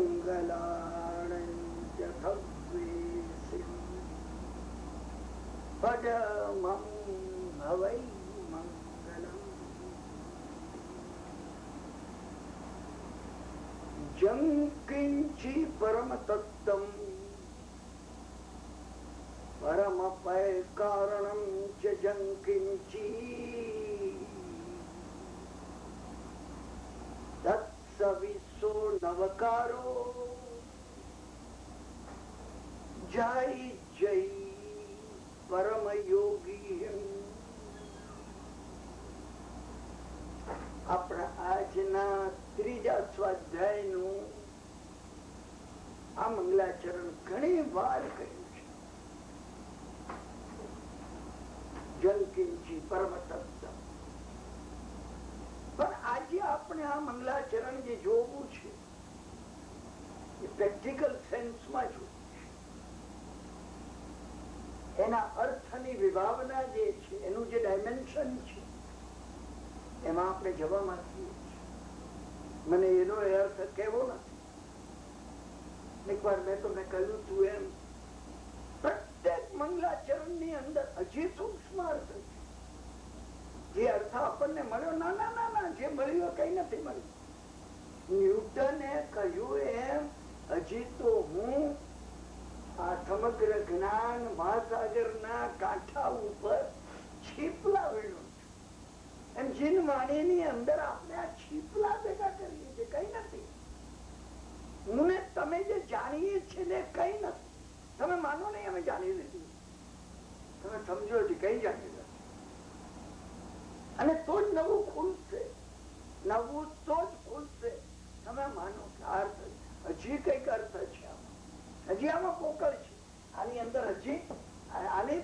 મંગલાણંજથવ્યેસિં પરમં હવૈ મંગલમ. જંકિંચી પરમ તત્તમ પરમપય કારણમ ચ જંકિંચી તત્સવિસો નવકારો જય જય પરમ યોગી. આપણા આજના ત્રીજા સ્વાધ્યાયનું આ મંગલાચરણ ઘણી વાર કહ્યું છે. જંકિંચી પરમ તત્વ. પણ આજે આપણે આ મંગલાચરણ જે જોવું છે એ પ્રેક્ટિકલ સેન્સમાં જોવું છે. એના અર્થની વિભાવના જે છે, એનું જે ડાયમેન્શન છે, એમાં આપણે જવા માંગીએ છીએ. મને એનો અર્થ કેવો નથી. એકવાર મેં તમને કહ્યું તું એમ, પ્રત્યેક મંગલાચરણ ની અંદર હજી સૂક્ષ્મ અર્થ છે. જે અર્થ આપણને મળ્યો, ના ના ના ના, જે મળ્યો કઈ નથી મળ્યું. ન્યૂટને કહ્યું એમ હજી તો હું આ સમગ્ર જ્ઞાન મહાસાગરના કાંઠા ઉપર છીપલા વીણું છું. એમ જીન વાણીની અંદર આપણે આ છીપલા ભેગા કરીએ છીએ, કઈ નથી. હું ને તમે જે જાણીએ છીએ ને કઈ નથી. તમે માનો નહીં અમે જાણી લીધું, તમે સમજો છો કઈ જાણી નથી. અને તો જ નવું ખુલશે, નવું તો જ ખુલશે. તમે માનો કે અર્થ હજી કઈક અર્થ છે આમાં, હજી આમાં પોકળ છે. આની અંદર હજી આની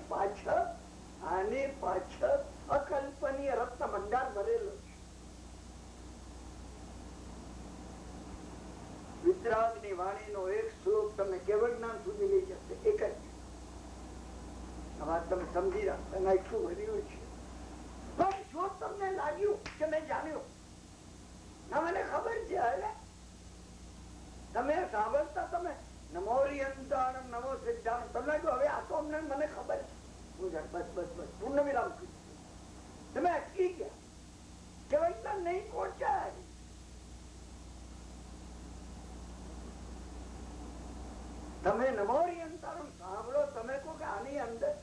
પાછળ અકલ્પનીય રત્ન ભંડાર ભરેલો છે. વિતરાગની વાણીનો એક શ્લોક તમને કેવળ જ્ઞાન સુધી લઈ જશે. એક જ વાત તમે સમજી રહ્યા, શું ભર્યું છે. પણ જો તમને લાગ્યું કે મેં જાણ્યું, મને ખબર છે, હવે તમે સાંભળતા તમે નમોરિયંતાણ નમો સિદ્ધાંત, તમને હવે આ તો અમને મને ખબર છે. બસ બસ બસ પૂર્ણ વિરામ કર્યું. તમે અટકી ગયા, કેવળ નહીં પહોંચાય. તમે નમોરિયંતાણ સાંભળો, તમે કહો કે આની અંદર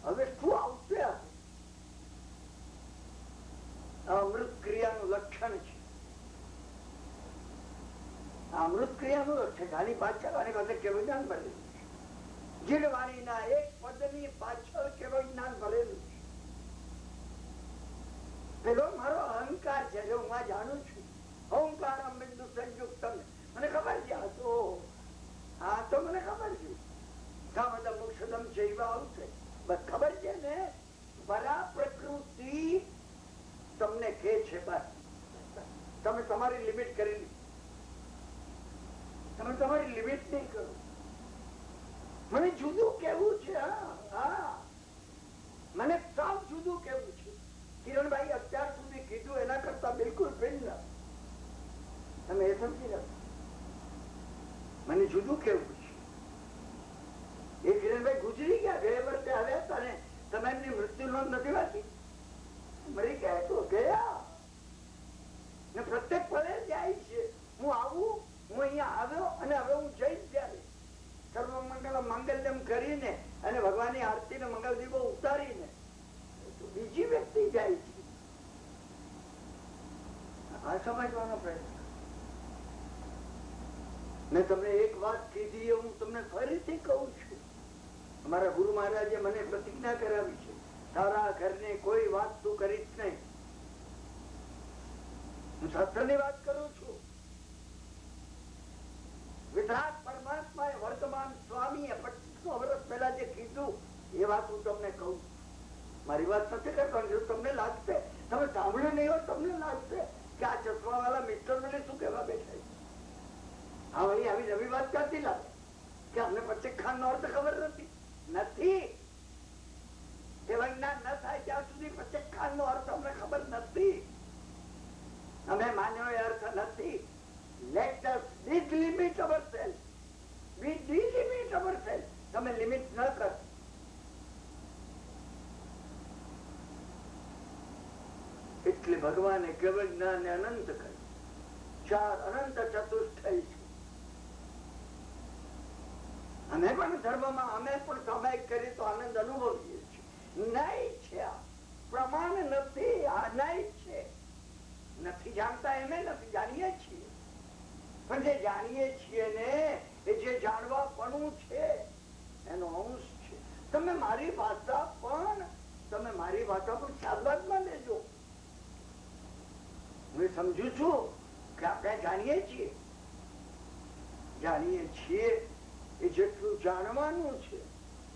હવે શું આવશે. અમૃત ક્રિયાનું લક્ષણ છે. અમૃત ક્રિયાનું લક્ષણ આની પાછળ આની પાસે કેવું જ્ઞાન ભરેલું છે. જીડવાણીના એક પદની પાછળ કેવું જ્ઞાન ભરેલું છે. પેલો મારો અહંકાર છે, જો હું આ જાણું છું. અહંકાર બિંદુ સંયુક્ત, મને ખબર છે. આ તો મને ખબર છે. કામદમ મોક્ષદમ જૈવ આવશે, બસ ખબર છે ને. પરા પ્રકૃતિ તમને કે છે, બસ તમે તમારી લિમિટ કરી, તમે તમારી લિમિટ નહીં કરો. મને જુદું કેવું છે, મને સાવ જુદું કેવું છે. કિરણભાઈ અત્યાર સુધી કીધું એના કરતા બિલકુલ ભિન્ન. તમે એ સમજી લો, મને જુદું કેવું છે. એ કિરણભાઈ ગુજરી ગયા, ગયા વર્ષે આવ્યા હતા ને, તમે એમની મૃત્યુ નોંધ નથી વાંચી. મરી ગયા તો ગયા ને પ્રત્યેક પળે જાય છે. હું આવું, હું અહીંયા આવ્યો અને હવે હું જઈશ. ત્યારે સર્વ મંગલ માંગલ્યમ કરીને અને ભગવાનની આરતી ને મંગલ દીવો ઉતારીને બીજી વ્યક્તિ જાય છે. આ સમજવાનો પ્રયત્ન. મેં તમને એક વાત કીધી, હું તમને ફરીથી કહું છું. અમારા ગુરુ મહારાજે મને પ્રતિજ્ઞા કરાવી છે, તારા ઘરને કોઈ વાત તું કરીશ નહીં. હું શાસ્ત્રની વાત કરું છું. વિતરાગ પરમાત્માએ વર્તમાન સ્વામીએ 2500 વર્ષ પહેલા જે કીધું એ વાત હું તમને કહું. મારી વાત નથી કરતો. જો તમને લાગશે, તમે સાંભળ્યું નહીં હોય, તમને લાગશે કે આ ચશ્મા વાળા મિસ્ટર મને શું કહેવા બેઠા. હા ભાઈ, આવી નવી વાત કરતી લાગે કે અમને પછી ખાન નો અર્થ ખબર નથી. એવા જ્ઞાન ન થાય ત્યાં સુધી પછી ખાન નો અર્થ અમને ખબર નથી. અમે માન્યો એ અર્થ નથી. Let us is limit ourselves. We delimit ourselves. તમે લિમિટ ન કર. એટલે ભગવાને કેવળ જ્ઞાન અનંત કર્યું. 4 અનંત ચતુષ્ટય છે. અમે પણ ધર્મમાં અમે પણ સામાયિક કરી તો આનંદ અનુભવીએ છીએ. નહીં છે આ પ્રમાણ નથી. આ નહીં છે. નથી જાણતા એમ નથી જાણીએ છીએ. પણ જે જાણીએ છીએ ને એ જે જાણવાપણું છે એનો અંશ છે. તમે મારી ભાષા પણ શાબાદમાં લેજો. હું સમજુ છું કે આપણે જાણીએ છીએ એ જેટલું જાણવાનું છે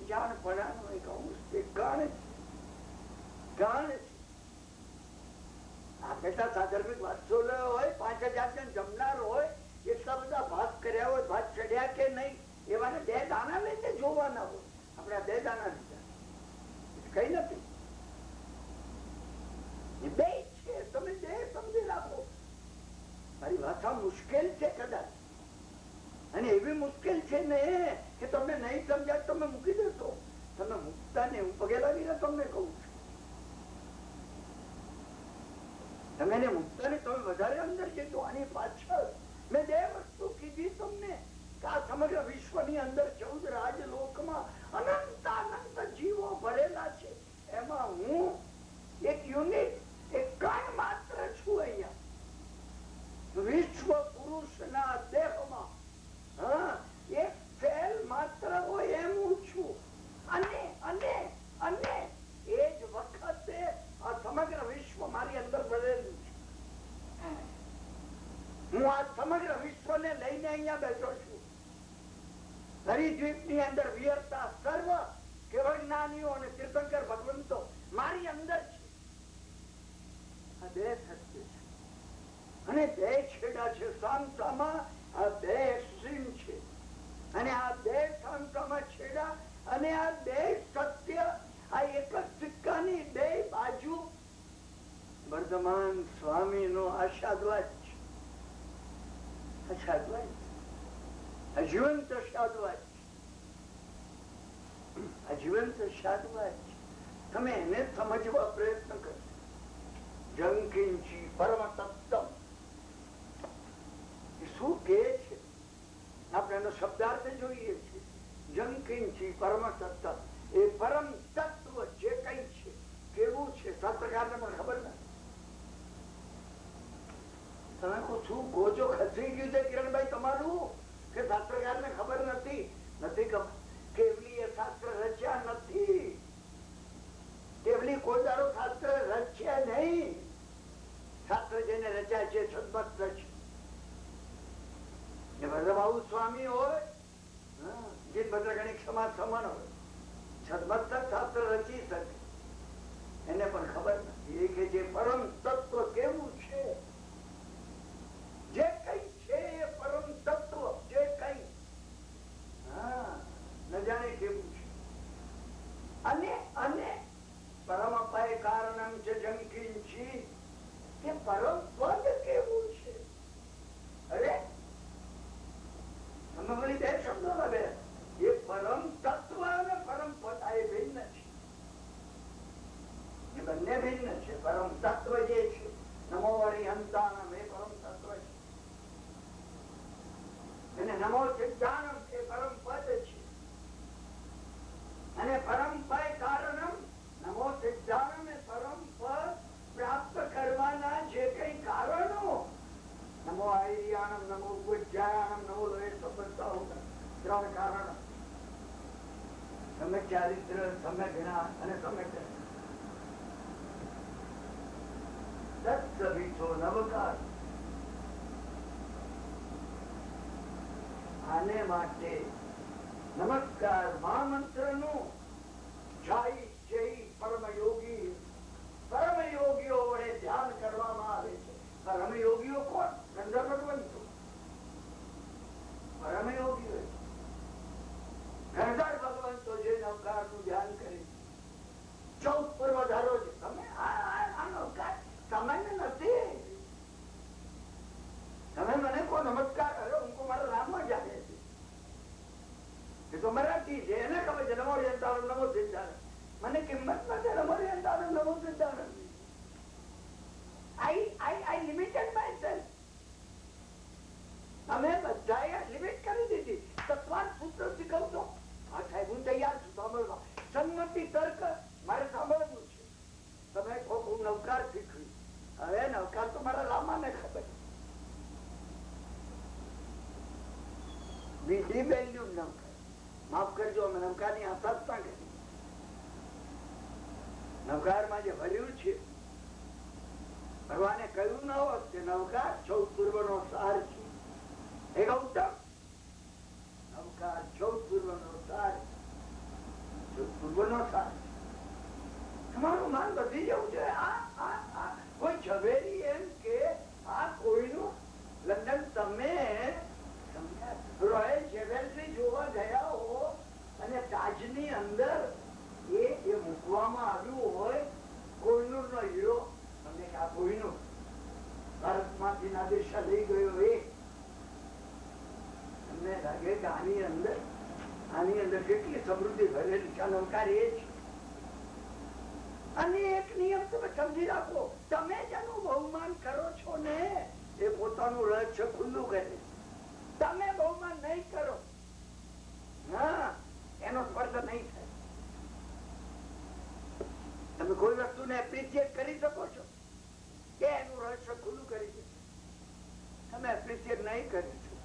જાણપણાનો એક અંશ છે. ગણ છે. આ બેટા સાધર્મિક વાત્સલ્ય હોય 5000 જણ જમનાર હોય એટલા બધા ભાત કર્યા હોય ભાત ચડ્યા કે નહીં એવાને 2 દાણા લઈને જોવાના હોય. આપણે 2 દાણા લીધા કઈ નથી. બે છે. તમે 2 સમજી રાખો. મારી ભાષા મુશ્કેલ છે કદાચ અને એવી મુશ્કેલ છે ને કે તમને નહીં સમજાય તમે મૂકી દેશો. તમે મૂકતા ને હું પગે લાગીને તમને કહું છું. તમે એને મૂકતા ને તમે વધારે અંદર જજો. આની પાછળ મેં 2 વસ્તુ કીધી તમને કે આ સમગ્ર વિશ્વની અંદર 14 રાજલોકમાં અનંત જીવો ભરેલા છે. એમાં હું એક યુનિટ એક કણ માત્ર છું. અહીંયા વિશ્વ પુરુષના દેહમાં એક સેલ માત્ર હોય એમ હું છું. અને એ જ વખતે આ સમગ્ર વિશ્વ મારી અંદર ભરેલું છે. હું આ સમગ્ર વિશ્વને લઈને અહીંયા બેઠો છું. હરિદ્વીપની અંદર વિહરતા સર્વ કેવળ જ્ઞાનીઓ અને તીર્થંકર ભગવંતો મારી અંદર છે. આ 2 સત્ય છે અને 2 છેડા છે. સામસામાં આ 2 એક્સ્ટ્રીમ છે અને આ 2 સામસામાં છેડા અને આ 2 સત્ય આ એક જ સિક્કાની 2 બાજુ વર્ધમાન સ્વામી નો આશાદ્વાજ છે. જીવંત શાદ્વાજ. તમે એને સમજવા પ્રયત્ન કરો. જંકિંચી પરમ તત્તમ શું કે છે આપણે એનો શબ્દાર્થ જોઈએ છીએ. જંકિંચી પરમ તત્તમ એ પરમ તત્વ જે કઈ છે કેવું છે શાસ્ત્રકારને પણ ખબર નથી. તમે શું કહો છો? ખસી ગયું છે કિરણભાઈ તમારું કે શાસ્ત્રકારને ખબર નથી ખબર. કેવલી એ શાસ્ત્ર રચ્યા નથી. કેવલી કોઈ દાડો શાસ્ત્ર રચ્યા નહીં. શાસ્ત્ર જેને રચ્યા છે સદમત છે. ભદ્રબાહુ સ્વામી હોય ગીત ભદ્રગણિક સમાજ સમાન હોય સદમત શાસ્ત્ર રચી શકે. એને પણ ખબર નથી એ કે જે પરમ તત્વ કેવું છે. જે કઈ છે એ પરમ તત્વ જે કઈ ન જાણે કેવું છે. અને પરમ અપાય કારણમ છે જંકિંચી કે પરમ પદ કેવું છે. અરે તમે બોલી 2 શબ્દો લગે એ પરમ તત્વ અને પરમ પદ આ એ ભિન્ન છે. એ બંને ભિન્ન છે. પરમ તત્વ જે છે નમો હરિહંતાનમ એ પરમ તત્વ છે અને નમો સિદ્ધાનમ એ પરમ પદ છે અને પરમ પય કારણમ નમો સિદ્ધાનમ એ પરમ પદ પ્રાપ્ત કરવાના જે કઈ કારણો નમો આઈર્યાણમ નમો પૂજ્યાણમ નમો લોહે સંબંધાઓ 3 કારણો સમ્યક ચારિત્ર સમ્યક જ્ઞાન અને સમ્યક તત્સવિતો નવકાર. આને માટે નમસ્કાર મહામંત્ર નું જય જય પરમયોગીઓ વડે ધ્યાન કરવામાં આવે છે. પરમયોગીઓ કોણ? ગંધર્વ ભગવંતો પરમયોગીઓ. ગંધર્વ ભગવંતો જે નવકાર નું ધ્યાન કરે 14 પૂર્વધારો છે. તમે આ નવકાર સામાન્ય નથી. તમે મને કો નમસ્કાર કરો ઉनको બાકી છે એને ખબર છે નમો યંતાણું નમો સિદ્ધાણું. મને કિંમત નથી નમો યંતાણું નમો સિદ્ધાણું. I limited myself. અમે બધાએ લિમિટ કરી દીધી. તત્વાન સૂત્ર શીખવતો હા સાહેબ હું તૈયાર છું સાંભળવા. સંમતિ તર્ક મારે સાંભળવું છે. તમે કહો હું નવકાર શીખવી. હવે નવકાર તો મારા રામાને ખબર. માફ કરજો અમે નવકાર ની આશા જ ના કરી. નવકાર માં જે ભર્યું છે ભગવાને કહ્યું ન હોત કે નવકાર 14 પૂર્વ નો સાર છે. એ ગૌતમ નવકાર 14 પૂર્વ નો સાર, પૂર્વ નો સાર. તમારું માન વધી જવું છે. કોઈ ઝવેરી એમ કે આ કોઈનું લંડન તમે રોયલ જ્વેલરી જોવા ગયા હો અને તાજની અંદર એ મૂકવામાં આવ્યું હોય કોઈનું નો હીરો, તમને આ કોઈનું ભારતમાંથી નાદેશા લઈ ગયો એ તમને લાગે કે આની અંદર કેટલી સમૃદ્ધિ ભરેલી છે. નવકાર એ છે. અને એક નિયમ તમે સમજી રાખો, તમે જેનું બહુમાન કરો છો ને એ પોતાનું રહસ્ય ખુલ્લું કરે. તમે બહુમાન નહીં કરો એનો સ્પર્શ નહીં થાય. તમે કોઈ વસ્તુને એપ્રિશિએટ કરી શકો છો કે એનું રહસ્ય ખુલ્લું કરી શકો. તમે એપ્રિશિએટ નહીં કરી શકો.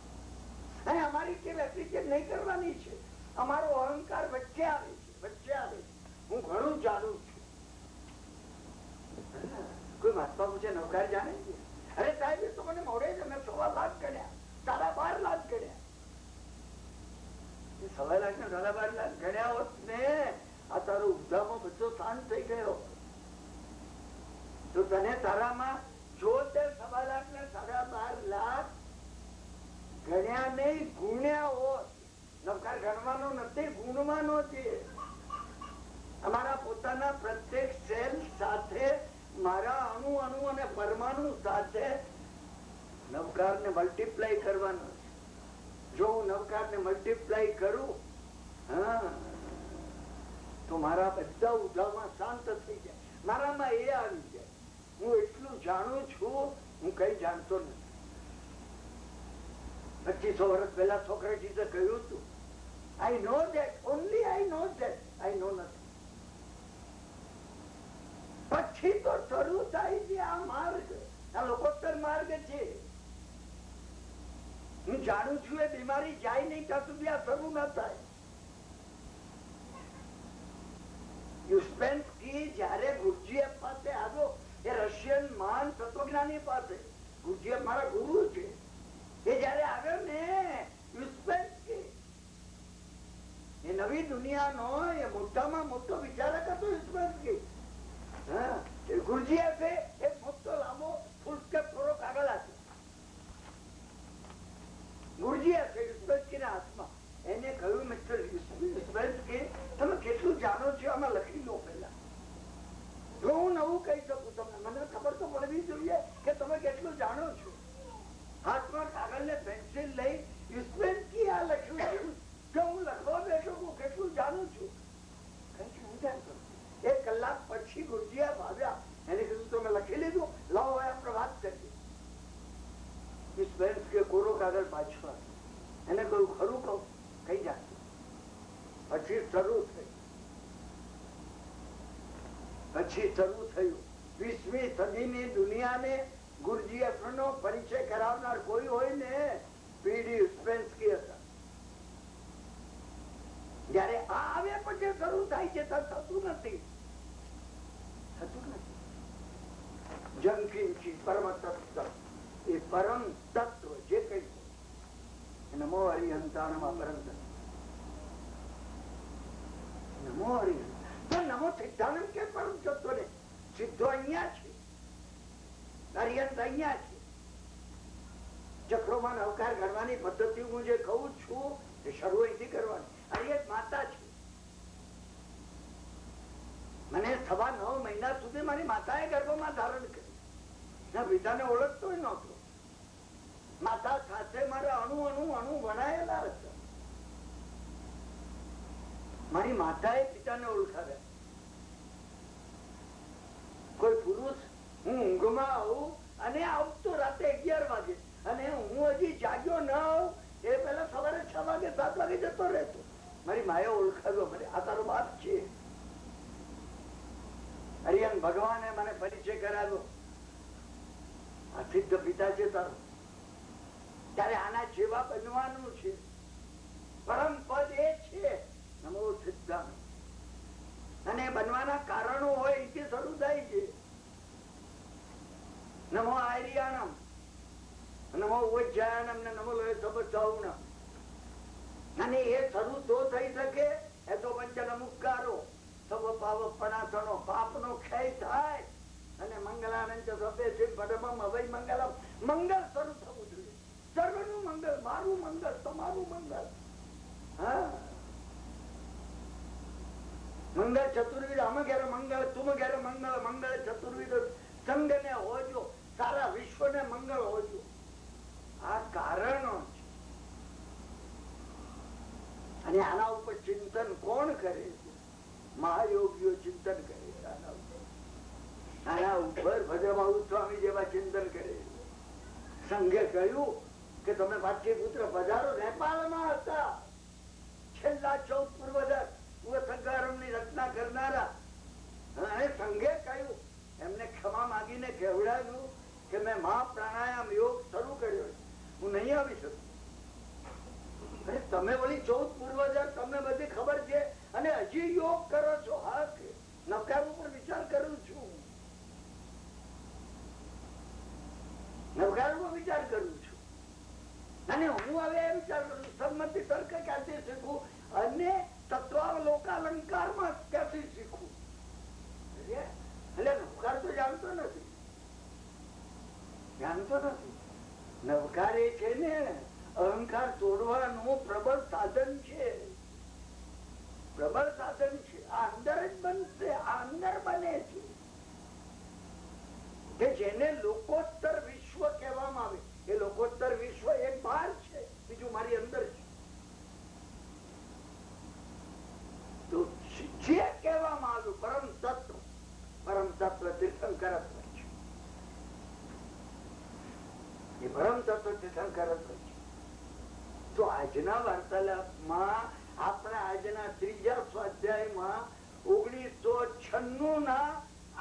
અમારી ટેવ એપ્રિશિએટ નહીં કરવાની છે. અમારો અહંકાર વચ્ચે આવે છે. હું ઘણું જાણું છું. કોઈ મહાત્મા પૂછે નવકાર જાણે છે? અરે સાહેબ એ તો મને મોડે છે. મેં 1.25 લાખ ગણ્યા, 12.5 લાખ ગણ્યા. 1.25 લાખ ને 12.5 લાખ ગણ્યા હોત ને આ તારો ઉદ્ધામાં બધો શાંત થઈ ગયો. તો તને તારામાં જો તે 1.25 લાખ ને 12.5 લાખ ગણ્યા નહીં ગુણ્યા હોત. નવકાર ગણવાનો નથી, ગુણવાનો છે. અમારા પોતાના પ્રત્યેક સેલ સાથે મારા અણુ અને પરમાણુ સાથે નવકાર ને મલ્ટીપ્લાય કરવાનો છે. જો હું નવકાર ને મલ્ટીપ્લાય કરું તો મારા બધા ઉધામાં શાંત થઈ જાય. મારામાં એ આવી જાય. હું એટલું જાણું છું, હું કઈ જાણતો નથી. 2500 વર્ષ પહેલા સોક્રેટીસે કહ્યું હતું I know that, only I know that, I know nothing. પછી તો શરૂ થાય છે આ માર્ગ, આ લોકોત્તર માર્ગ છે. હું જાણું છું એ બીમારી જાય નહીં ત્યાં સુધી આ શરૂ ના થાય. યુસ્પેન્સ્કી જયારે ગુરુજીએફ પાસે આવ્યો, એ રશિયન મહાન તત્વજ્ઞાની પાસે, ગુરુજીએફ મારા ગુરુ છે, એ જયારે આવ્યો ને યુસ્પેન્સ્કી, એ નવી દુનિયાનો એ મોટામાં મોટો વિચારક હતો યુસ્પેન્સ્કી. ગુરુજીએફ એક મોટો લાંબો ફૂલસ્કેપ થોડો કાગળ હતો. ગુરુજીએફ યુસ્પેન્સ્કી ના હાથમાં. એને કહ્યું મિસ્ટર યુસ્પેન્સ્કી તમે કેટલું જાણો છો આમાં લખી લો પેલા. જો હું નવું કહી શકું તમને, મને ખબર તો પડવી જોઈએ કે તમે કેટલું જાણો છો. હાથમાં કાગળ ને પેન્સિલ લઈ યુસ્પેન્સ્કી આ લખ્યું છે કે હું લખવા બેઠો હું કેટલું જાણું છું. કઈ જાણતો. 1 કલાક પછી ગુરુજીએફ આવ્યા. એને કીધું તમે લખી લીધું, લાવો હવે આપણે વાત કરીએ. યુસ્પેન્સ્કી કોરો કાગળ પાછો. એને કહ્યું ખરું કહું કઈ જાણતું. પછી શરૂ થયું 20મી સદીની દુનિયાને ગુરુજીએફ નો પરિચય કરાવનાર કોઈ હોય ને પીડી યુસ્પેન્સ્કી હતા. જયારે આ આવે પછી શરૂ થાય છે, થતું નથી. જંકિંચી પરમ તત્વ, એ પરમ તત્વ જે કઈ નમો હરિહંતાણમાં પરમ તત્વ. નમો હરિહંત નમો સિદ્ધાનંદ કે પરમ તત્વ ને સિદ્ધો અહીંયા છે, હરિહંત અહીંયા છે. ચક્રોમાં નવકાર ગણવાની પદ્ધતિ હું જે કહું છું એ શરૂ અહીંથી કરવાની. હરિહંત માતા છે. મને 9.5 મહિના સુધી મારી માતાએ ગર્ભમાં ધારણ કર્યું. પિતાને ઓળખતો નહોતો. માતા સાથે મારા અણુ વણાયેલા હતા. મારી માતાએ પિતાને ઓળખાવ્યા. કોઈ પુરુષ હું ઊંઘમાં આવું અને આવતો રાતે 11 વાગે અને હું હજી જાગ્યો ન આવું એ પેલા સવારે 6 વાગે 7 વાગે જતો રહેતો. મારી માએ ઓળખાવ્યો, મને આ તારો બાપ છે. હરિયન ભગવાને મને પરિચય કરાવ્યો, આ સિદ્ધ પિતા છે તારો. ત્યારે આના જેવા બનવાનું છે. પરમ પદ એ છે નમો સિદ્ધાંત. અને બનવાના કારણો હોય એથી શરૂ થાય છે. નમો આર્યાણમ, નમો ઉજ્જયાનમ ને નમો લોહે સબચાઉણ. અને એ શરૂ તો થઈ શકે એ તો પંચ નમુકારો સબ પાવ પણાસણો પાપનો ક્ષય થાય અને મંગલાનંદ સભે છે પરમમ અવય મંગલમ. મંગળ શરૂ થવું જોઈએ. સર્વનું મંગળ, મારું મંગળ, તમારું મંગળ. હા, મંગળ ચતુર્વિધ, અમે ઘેર મંગળ, તુમ ઘેર મંગળ, મંગળ ચતુર્વિધ સંઘ ને હોજો, સારા વિશ્વ ને મંગળ હોજો. આ કારણો છે. અને આના ઉપર ચિંતન કોણ કરે છે? મહાયોગીઓ ચિંતન કરે છે આના ઉપર. આના ઉપર ભદ્રબાહુ સ્વામી જેવા ચિંતન કરે છે. સંઘે કહ્યું કે તમે પાટલીપુત્ર પધારો. નેપાળમાં હતા છેલ્લા 14 પૂર્વજર ની રચના કરનારા. અને સંઘે કહ્યું, એમને ક્ષમા માંગીને કહેવડાવ્યું કે મેં મહા પ્રાણાયામ યોગ શરૂ કર્યો, હું નહીં આવી શકું. તમે વળી 14 પૂર્વજર, તમને બધી ખબર છે અને હજી યોગ કરો છો. હા, નવકાર ઉપર વિચાર કરું છું, નવકાર ઉપર વિચાર કરું છું. અને હું હવે એ વિચાર કરું છું સંમતિ તર્ક ક્યાંથી શીખવું અને તત્વાવલોકાલંકારમાં ક્યાંથી શીખવું. એટલે નવકાર તો જાણતો નથી. નવકાર એ છે ને અહંકાર તોડવાનું પ્રબળ સાધન છે. પ્રબળ સાધન છે. આ અંદર જ બનશે, આ અંદર બને છે. કે જેને લોકોત્તર વિશ્વ કહેવામાં આવે, એ લોકોત્તર વિશ્વ એક બહાર છે, બીજું મારી અંદર છે. તો જે કહેવામાં આવ્યું પરમ તત્વ તીર્થંકર છે. એ પરમ તત્વ તીર્થંકર છે. તો આજના વાર્તાલાપમાં આપણા આજના 3જા સ્વાધ્યાયમાં 1996 ના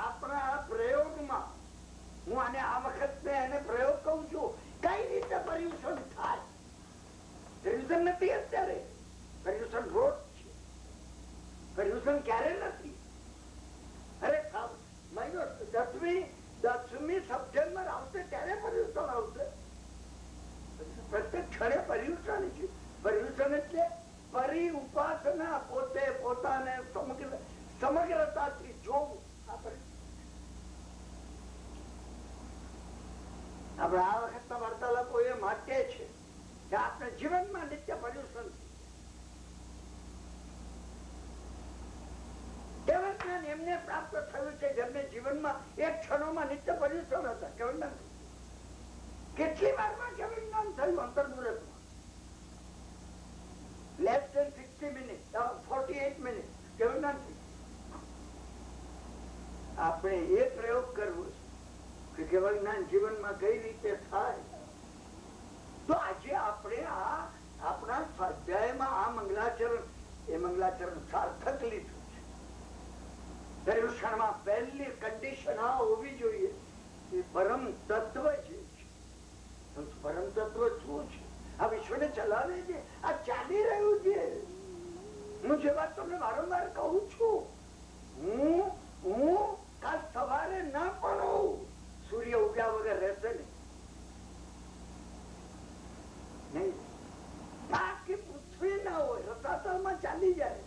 આપણા પ્રયોગમાં હું આને આ વખતે એને પ્રયોગ કહું છું. કઈ રીતે પર્યુષણ થાય? પર્યુષણ નથી અત્યારે, પર્યુષણ રોજ છે. પર્યુષણ ક્યારે નથી? અરે મહિનો 10મી સપ્ટેમ્બર આવશે ત્યારે પર્યુષણ આવશે. પ્રત્યેક ક્ષણે પર્યુષણ છે. પર્યુષણ એટલે પરી ઉપાસના, પોતે પોતાને સમગ્રતાથી જોવું. આપણે આ વખતના વાર્તાલાપો એ માટે છે કે આપણે જીવનમાં નિત્ય પર્યુષણ. કેવળ જ્ઞાન એમને પ્રાપ્ત થયું છે જેમને જીવનમાં એક ક્ષણોમાં નિત્ય પર્યુષણ હતા. કેવળ જ્ઞાન કેટલી વારમાં કેવળ જ્ઞાન થયું? અંતર્મુહૂર્તમાં less than 60 minutes, 48 minutes કેવળ જ્ઞાન થયું. આપણે એ પ્રયોગ કરવો છે કે કેવળ જ્ઞાન જીવનમાં કઈ રીતે થાય. તો આજે આપણે આપણા સ્વાધ્યાયમાં આ મંગલાચરણ, એ મંગલાચરણ સાર્થક લીધું છે. પર્યુષણમાં પહેલી કન્ડિશન આ હોવી જોઈએ કે પરમ તત્વ જે છે. પરમ તત્વ શું છે? આ વિશ્વને ચલાવે છે, આ ચાલી રહ્યું છે. હું જે વાત તમને વારંવાર કહું છું, હું કાલ સવારે ના પણ હોઉં, સૂર્ય ઉગ્યા વગર રહેશે નહીં. આખી પૃથ્વી ના હોય, રસાતળમાં ચાલી જાય.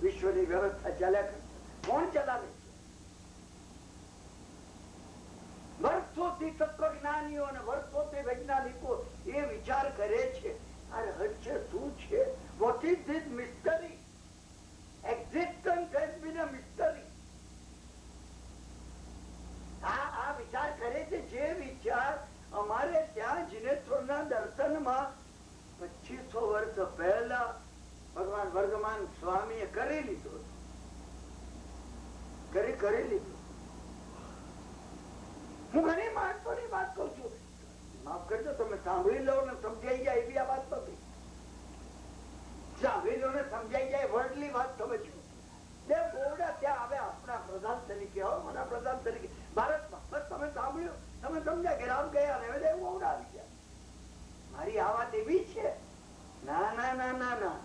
વિશ્વની વ્યવસ્થા ચાલ્યા કરશે. કોણ ચલાવે છે? વર્ષોથી તત્વજ્ઞાનીઓ અને વર્ષોથી વૈજ્ઞાનિકો એ વિચાર કરે છે આ રહસ્ય શું છે? What is this mystery? Existence has been a mystery. આ વિચાર કરે છે. જે વિચાર અમારે ત્યાં જીનેશ્વરના દર્શનમાં 2500 વર્ષ પહેલા ભગવાન વર્ગમાન સ્વામીએ કરી લીધો, કરી લીધું. હું ઘણી માણસોની વાત કઉ છું, માફ કરજો, તમે સાંભળી લો ને સમજાઈ જાય એવી આ વાત નથી. સાંભળી લો ને સમજાઈ જાય વર્ડલી વાત સમજવું. બે બોરડા ત્યાં આવે આપણા પ્રધાન તરીકે, વડાપ્રધાન તરીકે ભારતમાં. બસ તમે સાંભળ્યું, તમે સમજ્યા કે રામ ગયા ને બધા બોરડા આવી ગયા. મારી આ વાત એવી છે, ના ના ના ના ના,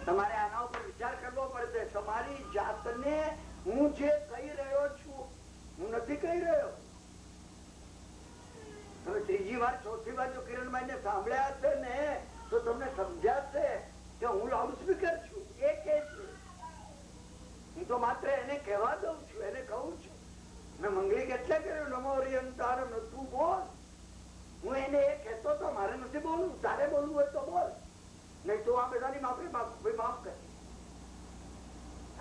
તમારે આના ઉપર વિચાર કરવો પડશે. તમારી જાતને હું જે કહી રહ્યો છું, હું નથી કહી રહ્યો. તમે ત્રીજી વાર ચોથી વાર જો કિરણભાઈ ને સાંભળ્યા હશે ને તો તમને સમજાશે કે હું લાઉડ સ્પીકર છું. એ કે છે, હું તો માત્ર એને કહેવા દઉં છું, એને કહું છું. મેં મંગળી કેટલે કર્યું, નમો હરિયંતારમ, તું બોલ. હું એને એ કહેતો તો મારે નથી બોલવું, તારે બોલવું હોય તો બોલ, નહીં તો આ બધાની માફ કર.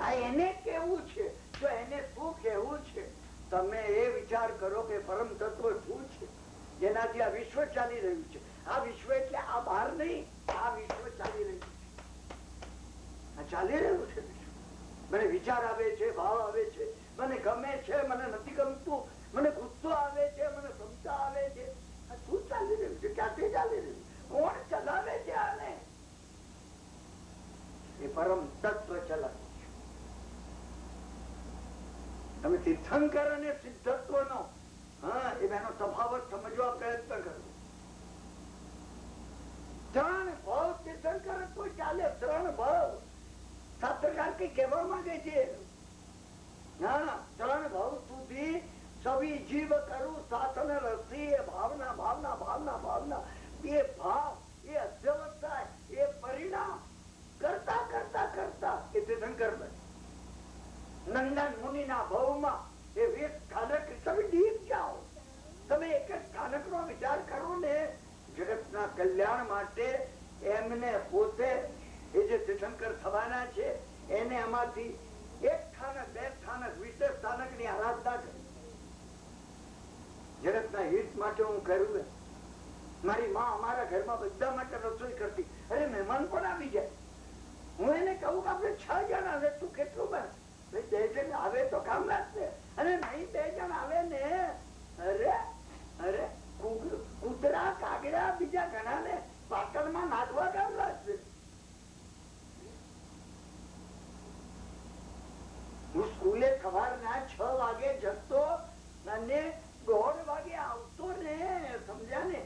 આ એને કેવું છે, તો એને શું કેવું છે? તમે એ વિચાર કરો કે પરમ તત્વ શું છે જેનાથી આ વિશ્વ ચાલી રહ્યું છે. આ વિશ્વ એટલે આ બહાર નહીં, આ વિશ્વ ચાલી રહ્યું છે. આ ચાલી રહ્યું છે વિશ્વ. મને વિચાર આવે છે, ભાવ આવે છે, મને ગમે છે, મને નથી ગમતું, મને ગુસ્સો આવે છે, મને ક્ષમતા આવે છે. આ શું ચાલી રહ્યું છે? ક્યાંથી ચાલી રહ્યું? કોણ ચલાવે છે આને? એ પરમ તત્વ ચલાવે. તમે તીર્થંકર અને સિદ્ધત્વ નો એ બેનો તફાવત સમજવા પ્રયત્ન કરો. ત્રણ ભાવ તીર્થંકર કોઈ ચાલે, ત્રણ ભાવ. શાસ્ત્રકાર કઈ કહેવા માંગે છે? ના, ત્રણ ભાવ સુધી સવી જીવ કરું શાસન રસી. એ ભાવના ભાવના ભાવના ભાવના, એ ભાવ, એ અધ્યવસ્થા, એ પરિણામ કરતા કરતા કરતા એ તીર્થંકર બને. નંદન મુનિના ભાવમાં એ 20 સ્થાનક, તમે ડીપ જાઓ, તમે એક જ સ્થાનક નો વિચાર કરો ને. જગતના કલ્યાણ માટે એમને પોતે એ જે તીર્થંકર થવાના છે એને એમાંથી એક સ્થાનક, બે સ્થાનક, 20 સ્થાનક ની આરાધના કરી. જગતના હિત માટે હું કર્યું. મારી માં અમારા ઘરમાં બધા માટે રસોઈ કરતી. અરે મહેમાન પણ આવી જાય, હું એને કહું કે આપણે 6 જણા છે, તું કેટલું બને? 2 જણ આવે તો કામ લાગશે, અને નહીં 2 જણ આવે ને, અરે અરે કૂતરા, કાગડા, બીજા ઘણા ને પાટણમાં નાખવા કામ લાગશે. હું સ્કૂલે સવારના 6 વાગે જતો અને 1:30 વાગે આવતો ને, સમજ્યા ને?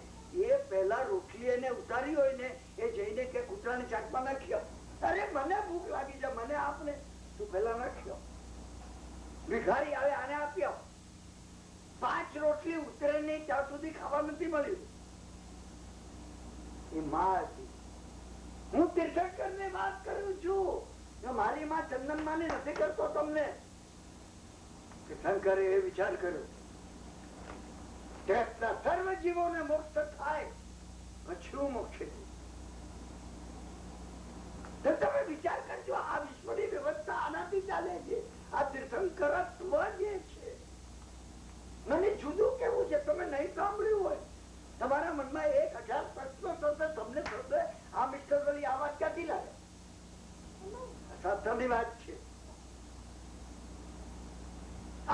એ પેલા રોટલી એને ઉતારી હોય ને એ જઈને કે કૂતરાની ચાટમાં નાખ્યો. અરે મને ભૂખ લાગી છે, મને આપને. તું પેલા નાખ્યો. ભિખારી આવે, આને આપ્યો. 5 રોટલી ઉતરે નહીં ત્યાં સુધી ખાવા નથી મળ્યું. એ માં હતી. હું તીર્થંકર ને વાત કરું છું. મારી માં ચંદનમાં ને નથી કરતો તમને. તીર્થંકરે એ વિચાર કર્યો સર્વ જીવોને મોક્ષ થાય પછી મોક્ષ. તમે વિચાર કરજો, આ વિશ્વની વ્યવસ્થા આનાથી ચાલે છે. આ તીર્થંકરત્વ જે છે, મને જુદું કેવું છે તમે નહીં સાંભળ્યું હોય. તમારા મનમાં 1000 પ્રશ્નો થશે, તમને થશે આ મિસ્ટર વલી આ વાત ક્યાંથી લાગે? શાસ્ત્રની વાત છે.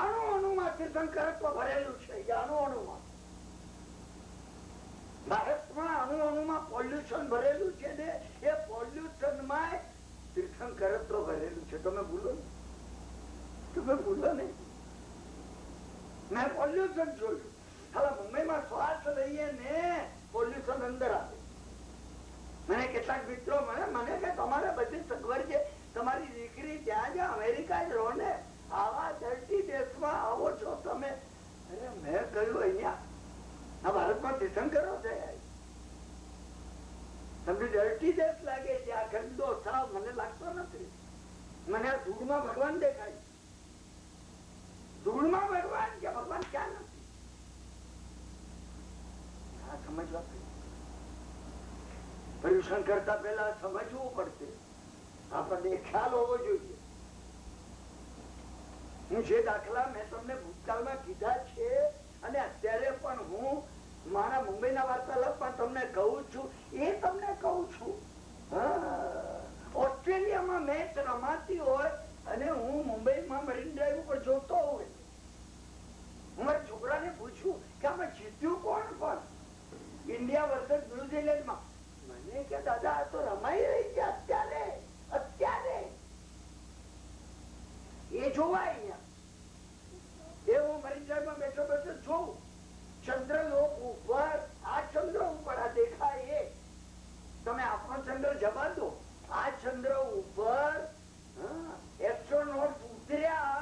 અણુ અણુમાં તીર્થંકરત્વ ભરેલું છે. અણુ અણુમાં, ભારતમાં અણુ અણુમાં પોલ્યુશન ભરેલું છે ને, એ પોલ્યુશન માં તીર્થંકરત્વ ભરેલું છે. તમે ભૂલો ને, તમે ભૂલો ને. મેં પોલ્યુશન જોયું. હવે મુંબઈમાં શ્વાસ લઈએ ને પોલ્યુશન અંદર આવે. મને કેટલાક મિત્રો મને કે તમારે બધી સગવડ છે, તમારી દીકરી ત્યાં જ અમેરિકા જ રહો ને, આવા ધરતી દેશમાં આવો છો તમે. અરે મેં કહ્યું અહીંયા આ ભારતમાં તીર્થંકરો છે. તમને ધરતી દેશ લાગે છે? આ ગંદો સાવ મને લાગતો નથી. મને આ ધૂળમાં ભગવાન દેખાય. ધૂળમાં ભગવાન, કે ભગવાન ક્યાં નથી? આ સમજવા પર્યુષણ કરતા પહેલા સમજવું પડશે. આપણને ખ્યાલ હોવો જોઈએ. હું જે દાખલા મેં તમને ભૂતકાળમાં કીધા છે અને અત્યારે પણ હું મારા મુંબઈના વાર્તાલાપમાં તમને કહું છું, એ તમને કહું છું. તમે આપણો ચંદ્ર જવા દો. આ ચંદ્ર ઉપર એસ્ટ્રોનોટ ઉતર્યા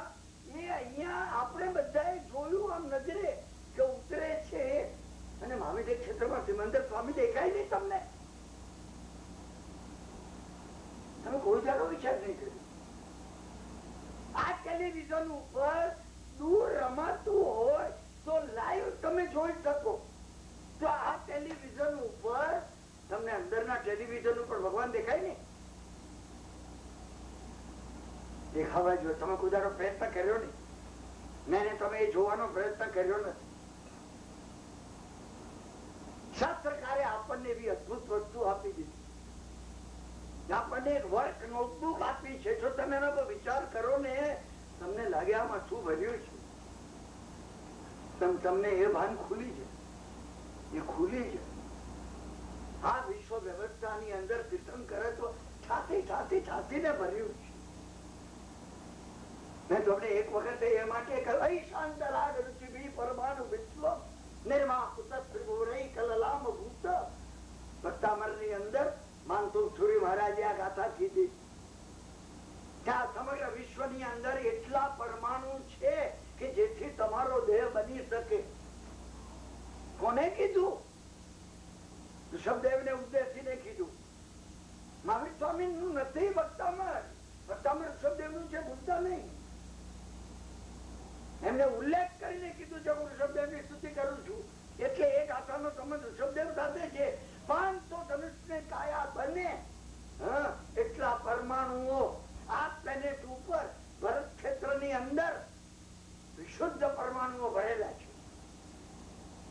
એ અહીંયા આપણે બધાએ જોયું આમ નજરે કે ઉતરે છે. અને મહાવીર ક્ષેત્રમાં સિમંદર સ્વામી દેખાય નહીં તમને? તમે કોઈ જાડો વિચાર નહીં કર્યો. આ ટેલિવિઝન ઉપર દૂર રમાતું હોય તો લાઈવ તમે જોઈ શકો. તો આ ટેલિવિઝન ઉપર તમને અંદરના ટેલિવિઝન ઉપર ભગવાન દેખાય ને? દેખાવા જો. તમે કોઈ દાડો પ્રયત્ન કર્યો નહીં. મેં તમે એ જોવાનો પ્રયત્ન કર્યો નથી. શાસ્ત્રકારે આપણને એવી અદભુત વસ્તુ આપી દીધી. આપણને એક વર્ક નોટબુક આપી છે. જો તમે એના પર વિચાર કરો ને, તમને લાગે આમાં શું ભર્યું છે. તમને એ ભાન ખુલી છે, એ ખુલી છે. આ વિશ્વ વ્યવસ્થાની અંદર તીર્થંકરે તો છાતીને ભર્યું છે. મેં તમને એક વખત એ માટે કહ્યું, શાંતરાગ રુચિભી પરમાણુ વિશ્વ નિર્મા કુતત્રિભુરૈ કલલામ ભૂત. ભક્તામરની અંદર માનસુરી મહારાજે આ ગાથા કીધી. ત્યાં સમગ્ર વિશ્વની અંદર એટલા પરમાણુ છે કે જેથી તમારો દેહ બની શકે. કોને કીધું? ઋષભદેવને ઉદ્દેશીને કીધું. મહાવીર સ્વામી નું નથી ભક્તામર. ભક્તામર ઋષભદેવ નું છે, ભૂલતા નહીં. એમને ઉલ્લેખ કરીને કીધું છે. હું ઋષભદેવ ની સ્તુતિ કરું છું એટલે એ ગાથાનો સંબંધ ઋષભદેવ સાથે છે. પણ તો ધનુષને કાયા બને એટલા પરમાણુઓ આ પ્લેનેટ ઉપર ભરત ક્ષેત્રની અંદર વિશુદ્ધ પરમાણુઓ ભરેલા છે.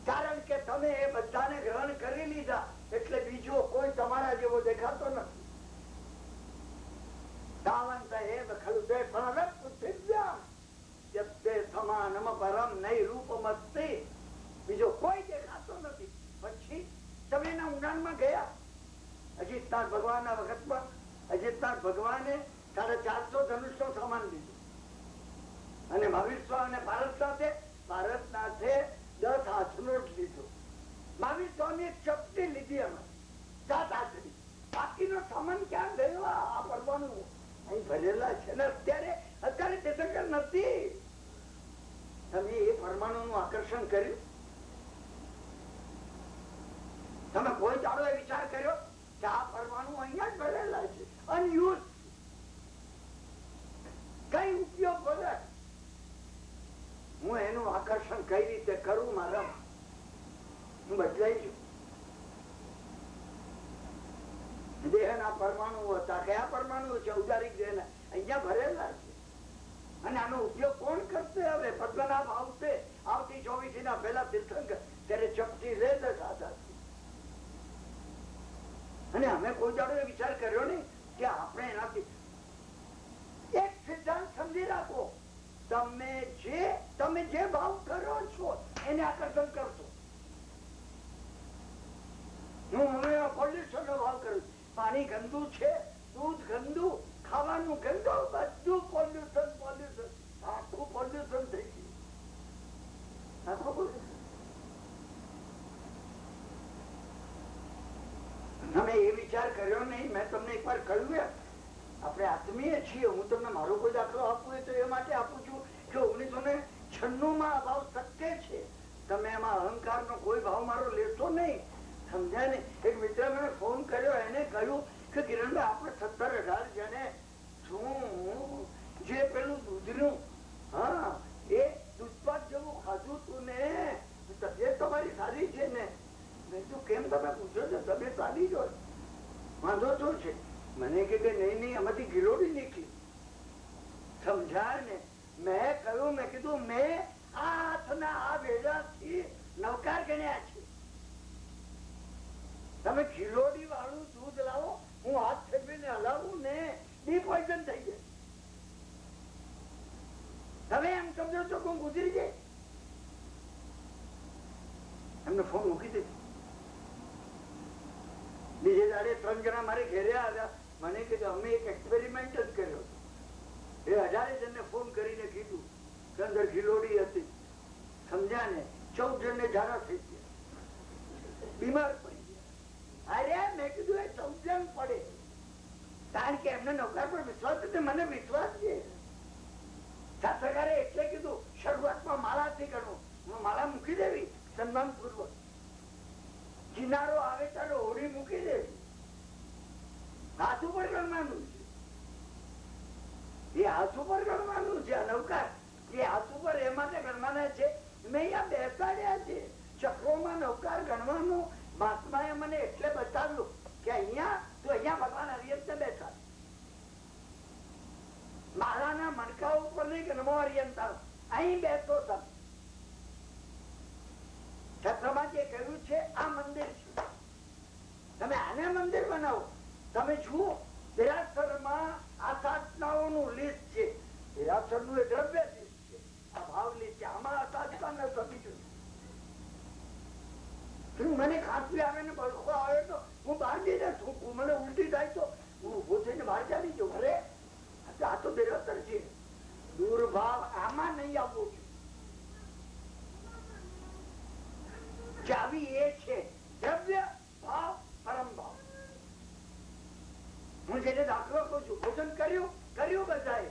કારણ કે તમે એ બધાને ગ્રહણ કરી લીધા એટલે બીજો કોઈ તમારા જેવો દેખાતો નથી. તાવંત એવ ખલુ તે પરમ પૃથિવ્યામ યત્તે સમાનમ પરમ નૈ રૂપમસ્તિ. બીજો કોઈ દેખાતો નથી. પછી તમે એના ઊંડાણમાં ગયા. અજીતનાથ ભગવાનના વખતમાં અજીતનાથ ભગવાને 450 ધનુષનો સામાન લીધો અને મહાવીર સ્વામી અને ભારતનાથે 10 હાથનો લીધો. મહાવીર સ્વામી ચપટી લીધી અમે 7 હાથની. બાકીનો સામાન ક્યાં ગયો? આ પરમાણુ અહીં ભરેલા છે ને. અત્યારે તીર્થંકર નથી. તમે એ પરમાણુ નું આકર્ષણ કર્યું? તમે કોઈ દાડો એ વિચાર કર્યો કે આ પરમાણુ અહીંયા જ ભરેલા છે, અનયુઝ, કઈ ઉપયોગ વગર? હું એનું આકર્ષણ કઈ રીતે કરું? મારા હું બદલાઈ છું. દેહના પરમાણુ હતા. કયા પરમાણુ છે? ઉદારિક દેહના. અહીંયા ભરેલા છે. અને આનો ઉપયોગ કોણ કરશે? હવે પદ્મનાભ આવશે આવતી 24 ના પહેલા તીર્થંકર ત્યારે ચપટી લે દાદા. અને અમે કોઈ દાડો વિચાર કર્યો નહીં કે આપણે એનાથી એક સિદ્ધાંત સમજી રાખો. તમે જે ભાવ કરો છો એને આકર્ષણ કરશો. હું પોલ્યુશન નો ભાવ કરું. પાણી ગંદુ છે, દૂધ ગંદુ, ખાવાનું ગંદુ, બધું પોલ્યુશન. આખું પોલ્યુશન થઈ ગયું. આખું પોલ્યુશન. તમે એ વિચાર કર્યો નહીં? મેં તમને એક વાર કહ્યું, આપણે આત્મીય છીએ. હું તમને મારો કોઈ દાખલો આપું તો એ માટે આપું છું કે 1996 માં આ ભાવ સત્ય છે. તમે એમાં અહંકાર નો કોઈ ભાવ મારો લેશો નહીં. સમજ્યા ને? એક મિત્ર મને ફોન કર્યો. એને કહ્યું કે કિરણભાઈ આપણે 17-18 જણે શું જે પેલું દૂધનું એ દૂધપાક જેવું ખાધું તું ને, તબિયત તમારી સારી છે ને? મેં તો કેમ તમે પૂછો છો? તબિયત સારી જ હોય, વાંધો શું છે? મને કે નહીં આમાંથી ગિલોડી નીકળી. સમજાય ને? મેં કહ્યું, મેં કીધું મેં આ હાથના આ વેડાથી નવકાર ગણ્યા છે. તમે ગિલોડી વાળું દૂધ લાવો, હું હાથ ફેરવીને હલાવું ને, ડિપોઈઝન થઈ જાય. તમે એમ સમજો છો કે હું ગુજરી જાય? એમને ફોન મૂકી દે. બીજે દાડે 3 જણા મારે ઘેરે આવ્યા. મને કીધું અમે એક એક્સપેરિમેન્ટ જ કર્યો. એ 1000 જણને ફોન કરીને કીધું કે અંદર ગિલોડી હતી. સમજ્યા ને? 14 જણને ઝાડા થઈ ગયા, બીમાર પડી ગયા. અરે મેં કીધું એ સમજણ પડે, કારણ કે એમને નૌકાર પર વિશ્વાસ છે, મને વિશ્વાસ છે. શાસ્ત્રકારે એટલે કીધું શરૂઆતમાં માળાથી કરવું, માળા મૂકી દેવી સન્માન પૂર્વક, કિનારો આવે ત્યારે હોડી મૂકી દેવી, હાથ ઉપર ગણવાનું છે, એ હાથ ઉપર ગણવાનું છે. નૌકાર એ હાથ ઉપર એ માટે ગણવાના છે, મેં અહીંયા બેસાડ્યા છે. ચક્રોમાં નૌકાર ગણવાનું મહાત્માએ મને એટલે બતાવ્યું કે અહીંયા તું અહીંયા ભગવાન હરિયંત બેસાડ, મારાના મણકા ઉપર નહીં ગણવો હરિયંત, અહીં બેસો તમે. છત્રમાં જે કહ્યું છે આ મંદિર છે, તમે આને મંદિર બનાવો. તમે જુઓ દેરાસરમાં આસાધનાઓનું લિસ્ટ છે, દેરાસરનું એ દ્રવ્ય લિસ્ટ છે, આ ભાવ લિસ્ટ છે, આમાં આસાધના ન થતી જોઈએ. મને ખાંસી આવે ને બળખો આવે તો હું બહાર જઈ જઉં, મને ઉલટી થાય તો હું ઉભો થઈને બહાર ચાલી જાઉં. અરે આ તો દેરાસર છે, દુર્ભાવ આમાં નહીં આવવો જોઈએ. ચાવી એ છે દ્રવ્ય ભાવ પરમ ભાવ. હું જેને દાખલો કહું છું, ભોજન કર્યું બધાએ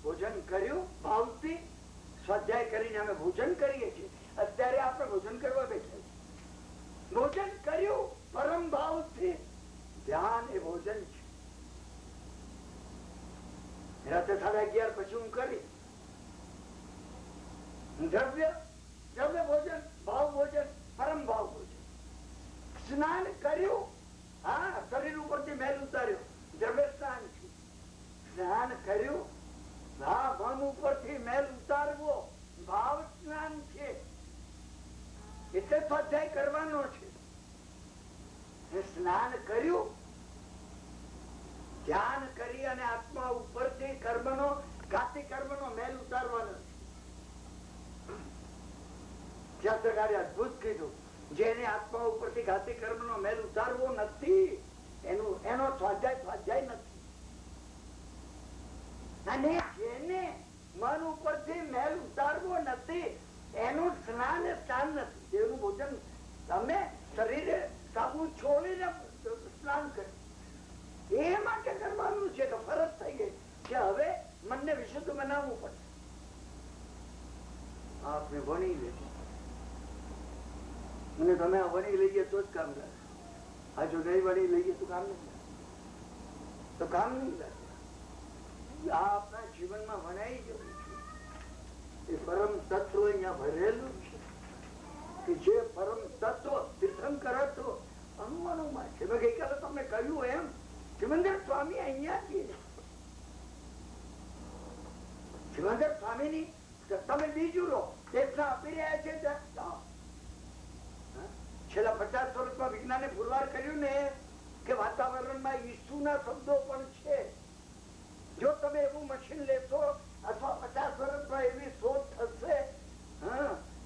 ભોજન કર્યું ભાવથી, સ્વાધ્યાય કરીને અમે ભોજન કરીએ છીએ. અત્યારે આપણે ભોજન કરવા બેઠા છીએ, ભોજન કર્યું પરમ ભાવથી, ધ્યાન એ ભોજન છે. રાતે 11:30 પછી હું કરી દ્રવ્ય ભોજન, ભાવ ભોજન, પરમ ભાવ ભોજન. સ્નાન કર્યું, હા શરીર ઉપરથી મેલ ઉતાર્યો, દ્રવ્ય સ્નાન છે. સ્નાન કર્યું, હા મન ઉપરથી મેલ ઉતારવો, ભાવ સ્નાન છે. એટલે સ્વાધ્યાય કરવાનો છે. સ્નાન કર્યું, ધ્યાન કરી અને આત્મા ઉપરથી કર્મનો ઘાતી કર્મનો મેલ ઉતારવાનો છે. શાસ્ત્રકારે અદભુત કીધું, જેને આત્મા ઉપરથી ઘાતી કર્મનો મેલ ઉતારવો નથી એનો સ્વાધ્યાય નથી. અને જેને મન ઉપરથી મેલ ઉતારવો નથી એનું સ્નાન સ્થાન નથી. એનું ભોજન તમે શરીરે સાબુ છોડીને સ્નાન કર્યું, એ માટે કરવાનું છે. તો ફરજ થઈ ગઈ કે હવે મનને વિશુદ્ધ બનાવવું પડશે. આપણે ભણી લેજો અને તમે વણી લઈએ તો જ કામ લાગે. આ જો નહીં વણી લઈએ તો કામ નહીં લાગે. આ આપણા જીવનમાં વણાઈ જવું છે. એ પરમ તત્વ અહીંયા ભરેલું છે કે જે પરમ તત્વ તીર્થંકર હતો અનુમાનોમાં છે. મેં ગઈકાલે તમને કહ્યું એમ સિમંદર સ્વામી અહીંયા છે. સિમંદર સ્વામીની તમે બીજું લો દેશના આપી રહ્યા છે. છેલ્લા 50 વર્ષમાં વિજ્ઞાને પુરવાર કર્યું ને કે વાતાવરણમાં ઈસુના શબ્દો પણ છે. જો તમે એવું મશીન લેશો અથવા 50 વર્ષમાં એવી શોધ થશે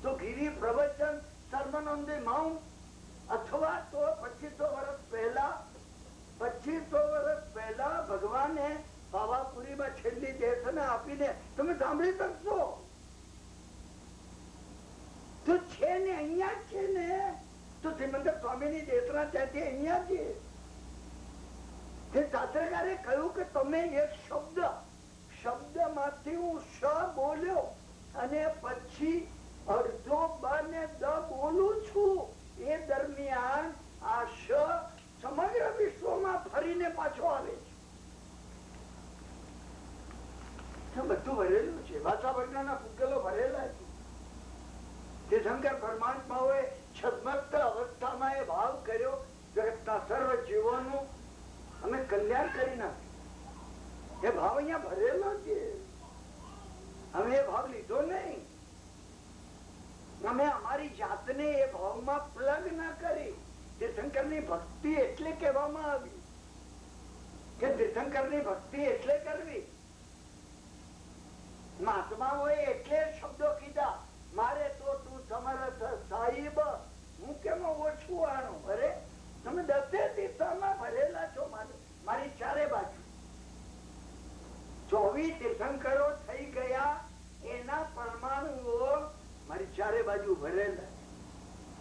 તો ગિરી પ્રવચન સર્મન ઓન ધી માઉન્ટ અથવા તો 2500 વર્ષ પહેલા ભગવાને પાવાપુરીમાં છેલ્લી દેશના આપીને તમે સાંભળી શકશો. તો છે ને અહીંયા છે ને, તો સિમંદર સ્વામીની દેશના ત્યાંથી અહીંયા છે. શાસ્ત્રકારે કહ્યું કે તમે એક શબ્દમાંથી હું શ બોલ્યો અને પછી અડધો બ ને દ બોલું છું. એ દરમિયાન આ શ સમગ્ર વિશ્વમાં ફરીને પાછો આવે છે. બધું ભરેલું છે. ભાષા વિજ્ઞાનના પુગલો ભરેલા છે. તીર્થંકર પરમાત્માઓએ છદ્મસ્ત અવસ્થામાં એ ભાવ કર્યો, જગતના સર્વ જીવોનું અમે કલ્યાણ કરી નાખ્યું. એ ભાવ અહીંયા ભરેલો છે. અમે એ ભાવ લીધો નહીં. અમે અમારી જાતને એ ભાવમાં પ્લગ ના કરી. તીર્થંકરની ભક્તિ એટલે કહેવામાં આવી કે તીર્થંકરની ભક્તિ એટલે કરવી. મહાત્માઓએ એટલે શબ્દો કીધા, મારે તો તું સમર્થ સાહિબ, હું કેમ ઓછું આણું. અરે તમે 10 તીર્થોમાં ભરેલા છો. મારી ચારે બાજુ 24 તીર્થંકરો થઈ ગયા, એના પરમાણુઓ મારી ચારે બાજુ ભરેલા.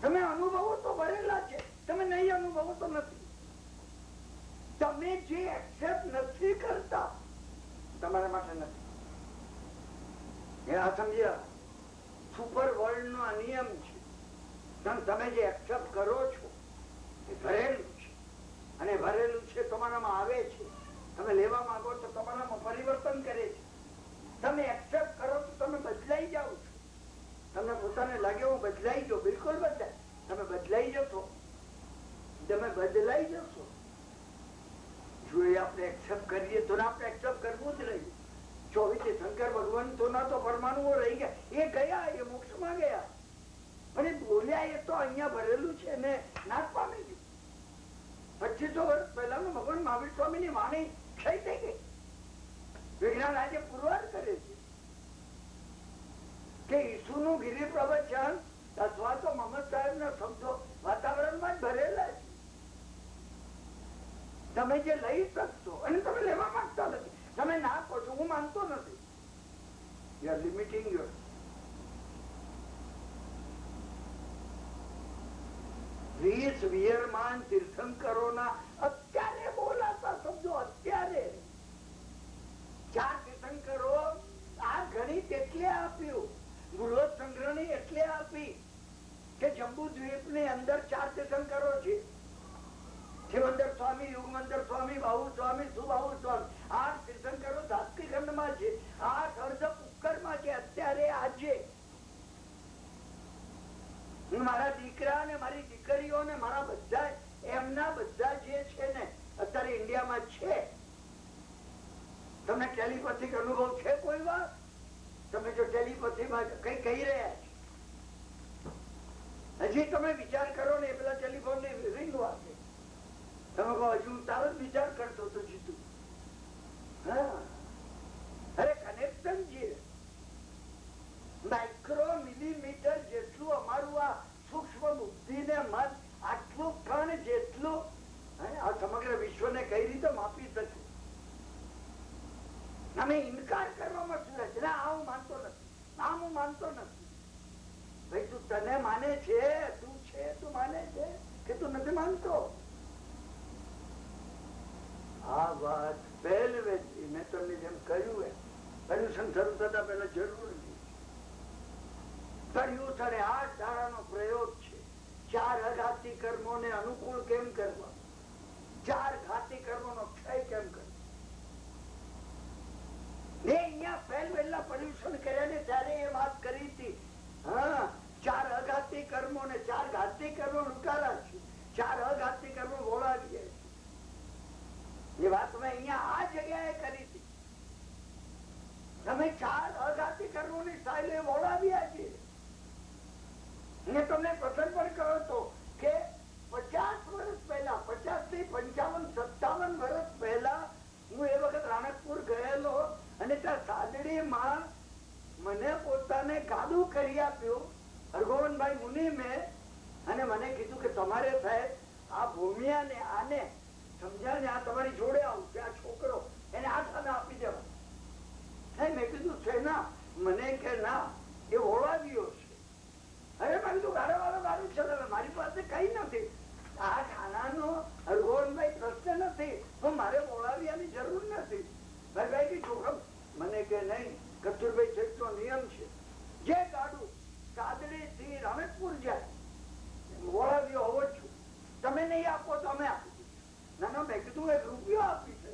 તમે અનુભવો તો ભરેલા છે, તમે નહીં અનુભવો તો નથી. તમે જે એક્સેપ્ટ નથી કરતા તમારા માટે નથી. આ સમજ્યા? સુપર વર્લ્ડ નો આ નિયમ છે. તમે જે એક્સેપ્ટ કરો છો એ ભરેલું છે, અને ભરેલું છે તમારામાં આવે છે. તમે લેવા માંગો તો તમારામાં પરિવર્તન કરે છે. તમે એક્સેપ્ટ કરો તો તમે બદલાઈ જાઓ છો. તમને પોતાને લાગે હું બદલાઈ ગયો, બિલકુલ બદલાય. તમે બદલાઈ જશો, તમે બદલાઈ જશો. જો એ આપણે એક્સેપ્ટ કરીએ તો આપણે એક્સેપ્ટ કરવું જ રહ્યું. 24 શંકર ભગવાન તો ના તો પરમાણુઓ રહી ગયા, એ ગયા, એ મોક્ષમાં ગયા. અને બોલ્યા એ તો અહીંયા ભરેલું છે ને નાશ પામી ગયું. 2500 વર્ષ પહેલાનું ભગવાન મહાવીર સ્વામી ની વાણી ક્ષય થઈ ગઈ. વિજ્ઞાન આજે પુરવાર કરે છે કે ઈસુ નું ગિરી પ્રવચન અથવા તો મોહમ્મદ સાહેબ ના શબ્દો વાતાવરણમાં જ ભરેલા છે. તમે જે લઈ શકશો અને તમે લેવા માંગતા નથી, તમે ના કહો છો હું માનતો નથી. You are limiting your. વીરમાન તીર્થંકરોના અત્યારે બોલાતા શબ્દો, અત્યારે 4 તીર્થંકરો આ ગણિત એટલે આપ્યું, ગુણવત સંગ્રહણી એટલે આપી કે જંબુ દ્વીપ ની અંદર 4 તીર્થંકરો છે. શિવંદર સ્વામી, યુગમંદર સ્વામી, બાહુ સ્વામી, સુબાહુ સ્વામી. 8 તીર્થંકરો ધાત્રી ખંડમાં છે, 8 અર્ધ પુષ્કર માં છે. અત્યારે આજે મારા દીકરા ને મારી દીકરીઓ ને મારા બધા એમના બધા જે છે ને અત્યારે ઇન્ડિયામાં છે. તમને ટેલિપેથિક અનુભવ છે કોઈ વાર? તમે જો ટેલિપેથીમાં કઈ કહી રહ્યા છો, હજી તમે વિચાર કરો ને એ પેલા ટેલિફોન ની રિંગ વાગે, તમે કહો હજુ તારો જ વિચાર કરતો તો જીતું. હા, અરે કનેક્શન છે. માઇક્રો મિલીમીટર જેટલું અમારું આ સૂક્ષ્મ બુદ્ધિ ને મન આટલું કણ જેટલું આ સમગ્ર વિશ્વને કઈ રીતે માપી શકે? અમે ઇનકાર કરવામાં શું છે? ના, હું માનતો નથી, ના હું માનતો નથી. ભાઈ તું તને માને છે, તું છે, તું માને છે કે તું નથી માનતો? આ વાત પહેલવેથી મેં તમને જેમ કહ્યું એ પર્યુષણ શરૂ થતા પહેલા જરૂર પર્યુષણ 8 દાડાનો પ્રયોગ છે. 4 અઘાતી કર્મો ને અનુકૂળ કેમ કરવા, 4 ઘાતી કર્મો નો ક્ષય કેમ કરવો. અહીંયા પહેલા પર્યુષણ કર્યા ને ત્યારે એ વાત કરી હતી. હા, 4 અઘાતી કર્મો ને 4 ઘાતી કર્મો નુકારા છે, 4 અઘાતી કર્મો વોળાવી જાય છે. એ વાત મેં અહીંયા આ જગ્યાએ કરી હતી. તમે 4 અઘાતી કર્મો ની સાયલે વોળાવ્યા છે. તમને પ્રસંગ પણ કહ્યો હતો કે 50 વર્ષ પહેલા, 50 થી 55, 57 વર્ષ પહેલા હું એ વખત રાણકપુર ગયેલો અને ત્યાં સાદડીમાં મને પોતાને ગાડું કરી આપ્યું હરગોવનભાઈ મુનિ મેં, અને મને કીધું કે તમારે સાહેબ આ ભૂમિયા ને આને સમજ્યા ને આ તમારી જોડે આવું છે, આ છોકરો એને આ સામે આપી દેવા. મેં કીધું છે ના, મને કે ના એ ઓળાવ્યો છે. અરે મેં કીધું ગાડા વાળો ગાડું છે, મારી પાસે કઈ નથી, આ ખાનાનો હરગોવનભાઈ પ્રશ્ન નથી, તો મારે ઓળાવ્યાની જરૂર નથી. ભાઈ કે જોખમ મને કે નહીં, કસ્તુરભાઈ શેઠ નો નિયમ છે, જે ગાડું સાદડી થી રાણકપુર જાય ઓળાવ્યો હોવો જ છું, તમે નહીં આપો તો અમે આપી. ના, મેં કીધું 1 રૂપિયો આપી છે.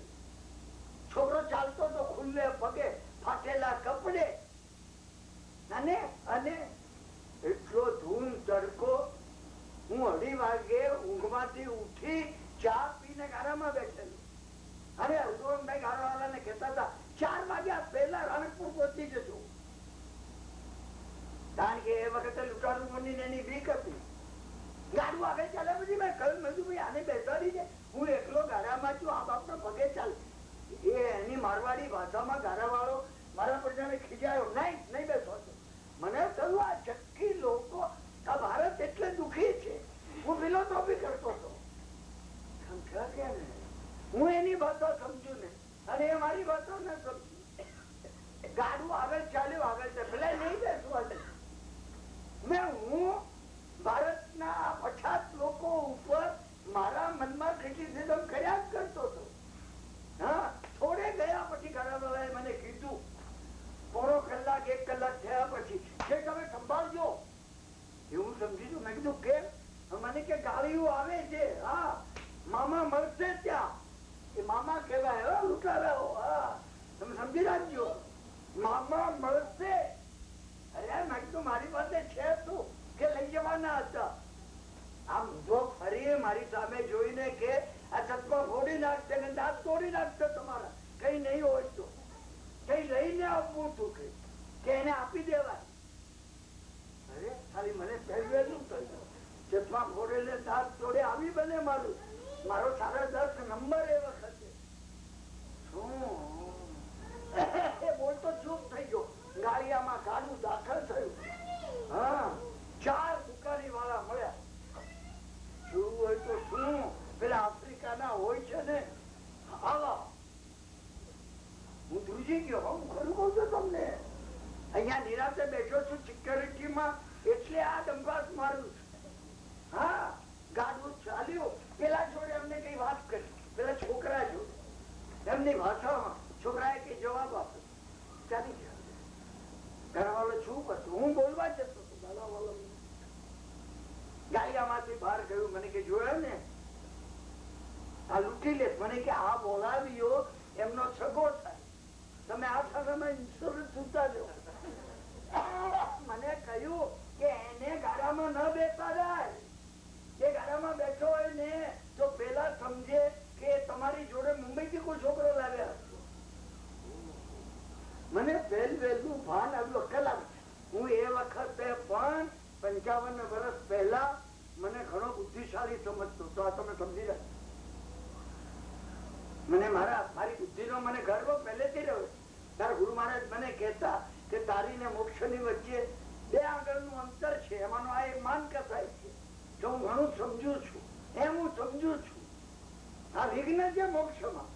છોકરો ચાલતો તો ખુલ્લે પગે, ફાટેલા કપડે, અને એટલો ધૂમ તડકો. હું 2:30 વાગે ઊંઘમાંથી ઉઠી ચા પીને ગારામાં બેઠેલો, અને હરગોવનભાઈ ગારાવાળાને કહેતા હતા 4 વાગ્યા પહેલા રાણકપુર પહોંચી જજો, કારણ કે એ વખતે લૂંટારૂની એની બીક હતી. ગાડું આગળ ચાલે પછી મેં કહ્યું, મેં ભાઈ આને બેસાડી છે, હું એકલો ગારામાં છું, આ બાપના પગે ચાલે. એ એની મારવાડી ભાષામાં ગારાવાળો મારા પર જાણે ખીજાયો, નહીં બેસો. મને થયું આ ચક્કી લોકો, આ ભારત એટલે દુઃખી છે. હું ફિલોસોફી કરતો હતો, સમજ્યા કે હું એની ભાષા સમજુ ને, અને એ મારી ભાષા ન સમજુ. ગાડું આગળ ચાલ્યું, આગળ પેલા નહીં બેસવા દે. હું ભારતના 50 લોકો ઉપર મારા મનમાં ક્રિટિસિઝમ કર્યા જ કરતો હતો. સમજી રાખજો, મામા મળશે. અરે મેં કીધું મારી પાસે છે શું કે લઈ જવાના હતા. આમ જો ફરી મારી સામે જોઈને કે આ ચશ્મા ફોડી નાખશે ને દાંત તોડી નાખશે તમારા, કઈ નહીં હોય તો કઈ લઈને આવવું તું કે એને આપી દેવાય. અરે ખાલી મને પહેરવેલું થયું, ચશ્મા ફોડે ને દાંત તોડે આવી બને મારું, મારો 10.5 નંબર એ વખતે. શું એ બોલતો ચૂપ થઈ ગયો. ગાળિયામાં ગાડું દાખલ થયું. હા, 4 દુકાની વાળા મળ્યા. શું હોય તો શું, પેલા આફ્રિકાના હોય છે ને, આવા. હું ધ્રુજી ગયો. હું ખરું કઉ છું તમને, અહીંયા નિરાતે બેઠો છું સિક્યોરિટીમાં, એટલે આ ડંબાસ મારું છું. હા, ગાડું ચાલ્યું. પેલા જોડે અમને કઈ વાત કરી, પેલા છોકરા જોડે એમની ભાષામાં. છોકરાએ કઈ જવાબ આપ્યો, ચાલી ગયા. ઘરવાળો શું કરતો, હું બોલવા જતો હતો. ગાળાવાળો ગાળિયામાંથી બહાર ગયું. મને કે જોયો ને આ લૂંટી લે. મને કે આ બોલાવ્યો એમનો સગો થાય, તમે આ સામે ઇન્સ્યોરન્સ ઉતાર્યો. મને કહ્યું કે એને ગાડામાં ન બેસા જાય. એ ગાડામાં બેઠો હોય ને તો પેલા સમજે કે તમારી જોડે મુંબઈ થી કોઈ છોકરો લાવ્યા. મને વહેલું ભાન આવ્યું, અક્કલ આવી. હું એ વખતે પણ 55 વર્ષ પહેલા મને ઘણો બુદ્ધિશાળી સમજતો. તો આ તમે સમજી રહ્યા. મને મારી બુદ્ધિનો મને ગર્વ પહેલેથી રહ્યો. તારા ગુરુ મહારાજ મને કહેતા કે તારી ને મોક્ષ ની વચ્ચે 2 આંગળનું અંતર છે, એમાંનો આ એક માન કસાય છે. જો હું ઘણું સમજુ છું એમ હું સમજુ છું. આ વિઘ્ન છે મોક્ષમાં.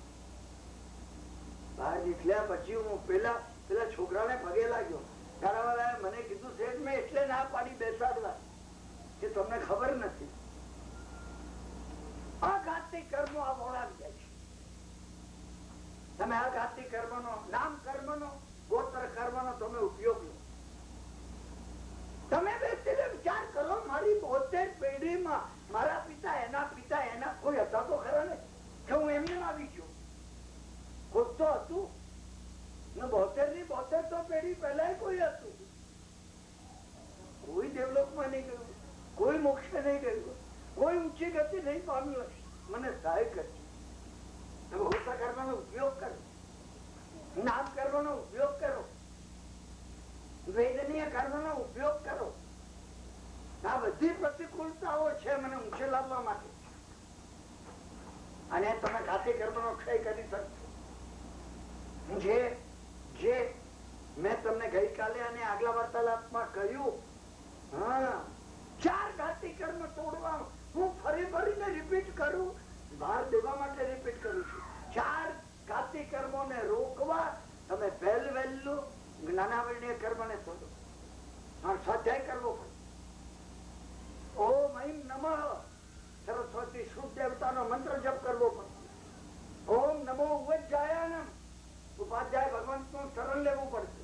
બહાર નીકળ્યા પછી હું પેલા છોકરાને પગે લાગ્યો. તારાવાળાએ મને કીધું શેઠ, મેં એટલે ના પાડી બેસાડવા કે તમને ખબર નથી. અઘાતી કર્મો આ વળાવી જાય છે. તમે અઘાતી કર્મનો, નામ કર્મનો, ગોત્ર કર્મનો તમે ઉપયોગ લો. તમે બેસીને વિચાર કરો, મારી 72 પેઢીમાં મારા પિતા એના કોઈ હતા તો ખરા ને કે હું એમને આવી ગયો. કોઈ તો હતું ને. 72 તો પેઢી પહેલા કોઈ હતું. કોઈ ડેવલપમાં નહીં ગયું, કોઈ મોક્ષ નહીં ગયું, કોઈ ઊંચી ગતિ નહીં પામ્યું. મને સહાય કરી. તમે હોતા કર્મનો ઉપયોગ કરો, નામ કર્મનો ઉપયોગ કરો, વેદનીય કર્મનો ઉપયોગ કરો. આ બધી પ્રતિકૂળતાઓ છે મને ઊંચે લાવવા માટે. અને તમે ઘાતી કર્મનો ક્ષય કરી શકશો. જે મેં તમને ગઈકાલે અને આગલા વાર્તાલાપમાં કહ્યું, 4 ઘાતી કર્મ તોડવા. હું ફરીને રિપીટ કરું, બહાર દેવા માટે રિપીટ કરું છું. 4 ઘાતી કર્મોને રોકવા તમે વહેલું જ્ઞાનાવરણીય કર્મને તોડો. સ્વાધ્યાય કરવો પડે. ઓમ ઐમ નમઃ સરસ્વતી શુદ્ધ દેવતાનો મંત્ર જપ કરવો પડે. ઓમ નમો ઉજ્જાયાનમ ઉપાધ્યાય ભગવંતનું શરણ લેવું પડશે.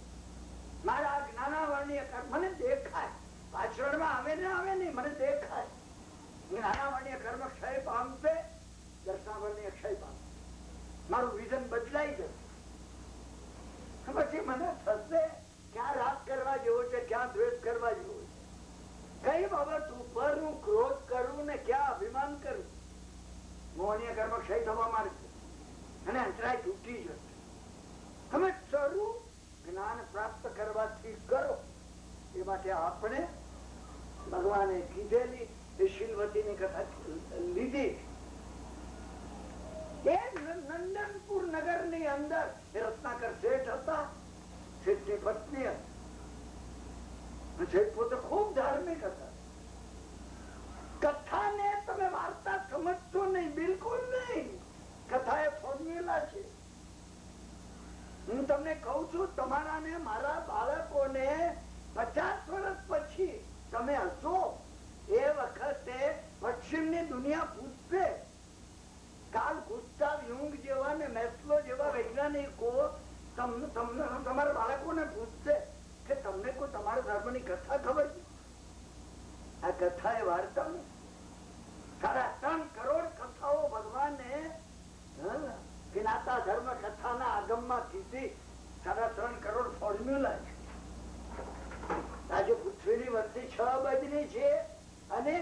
મારા જ્ઞાનાવરણીય કર્મ મને દેખાય, પાછળમાં આવે ને આવે નહીં, મને દેખાય. જ્ઞાનાવરણીય કર્મ ક્ષય પામશે, દર્શનાવરણીય ક્ષય પામશે. મારું વિઝન બદલાઈ જશે. પછી મને થશે ક્યાં રાગ કરવા જેવો છે, ક્યાં દ્વેષ કરવા જેવો છે, કઈ બાબત ઉપર હું ક્રોધ કરું ને ક્યાં અભિમાન કરું. મોહનીય કર્મ ક્ષય થવા માંડશે અને અંતરાય તૂટી જશે. તમે શરૂ જ્ઞાન પ્રાપ્ત કરવાથી કરો. એ માટે આપણે ભગવાને કીધેલી એ શીલવતીની કથા લીધી. એ નંદનપુર નગર ની અંદર રત્નાકર શેઠ હતા. શેઠની પત્ની હતી. શેઠ પોતે ખૂબ ધાર્મિક હતા. કથાને તમે વાર્તા સમજશો નહીં, બિલકુલ નહીં. કથા એ ફોર્મ્યુલા છે. હું તમને કઉ છું, તમારા ને મારા બાળકોને 50 વર્ષ પછી તમે હશો એ વખતે પશ્ચિમની દુનિયા પૂછશે. કાર્લ ગુસ્તાવ યુંગ જેવા ને મેસ્લો જેવા વૈજ્ઞાનિકો તમારા બાળકોને પૂછશે કે તમને કોઈ તમારા ધર્મની કથા ખબર છે? આ કથા એ વાર્તા ને 3.5 કરોડ કથાઓ ભગવાને જ્ઞાતા ધર્મ કથાના આગમમાં કીધી. 3.5 કરોડ ફોર્મ્યુલા છે. આજે પૃથ્વીની વસ્તી 6 અબજની છે અને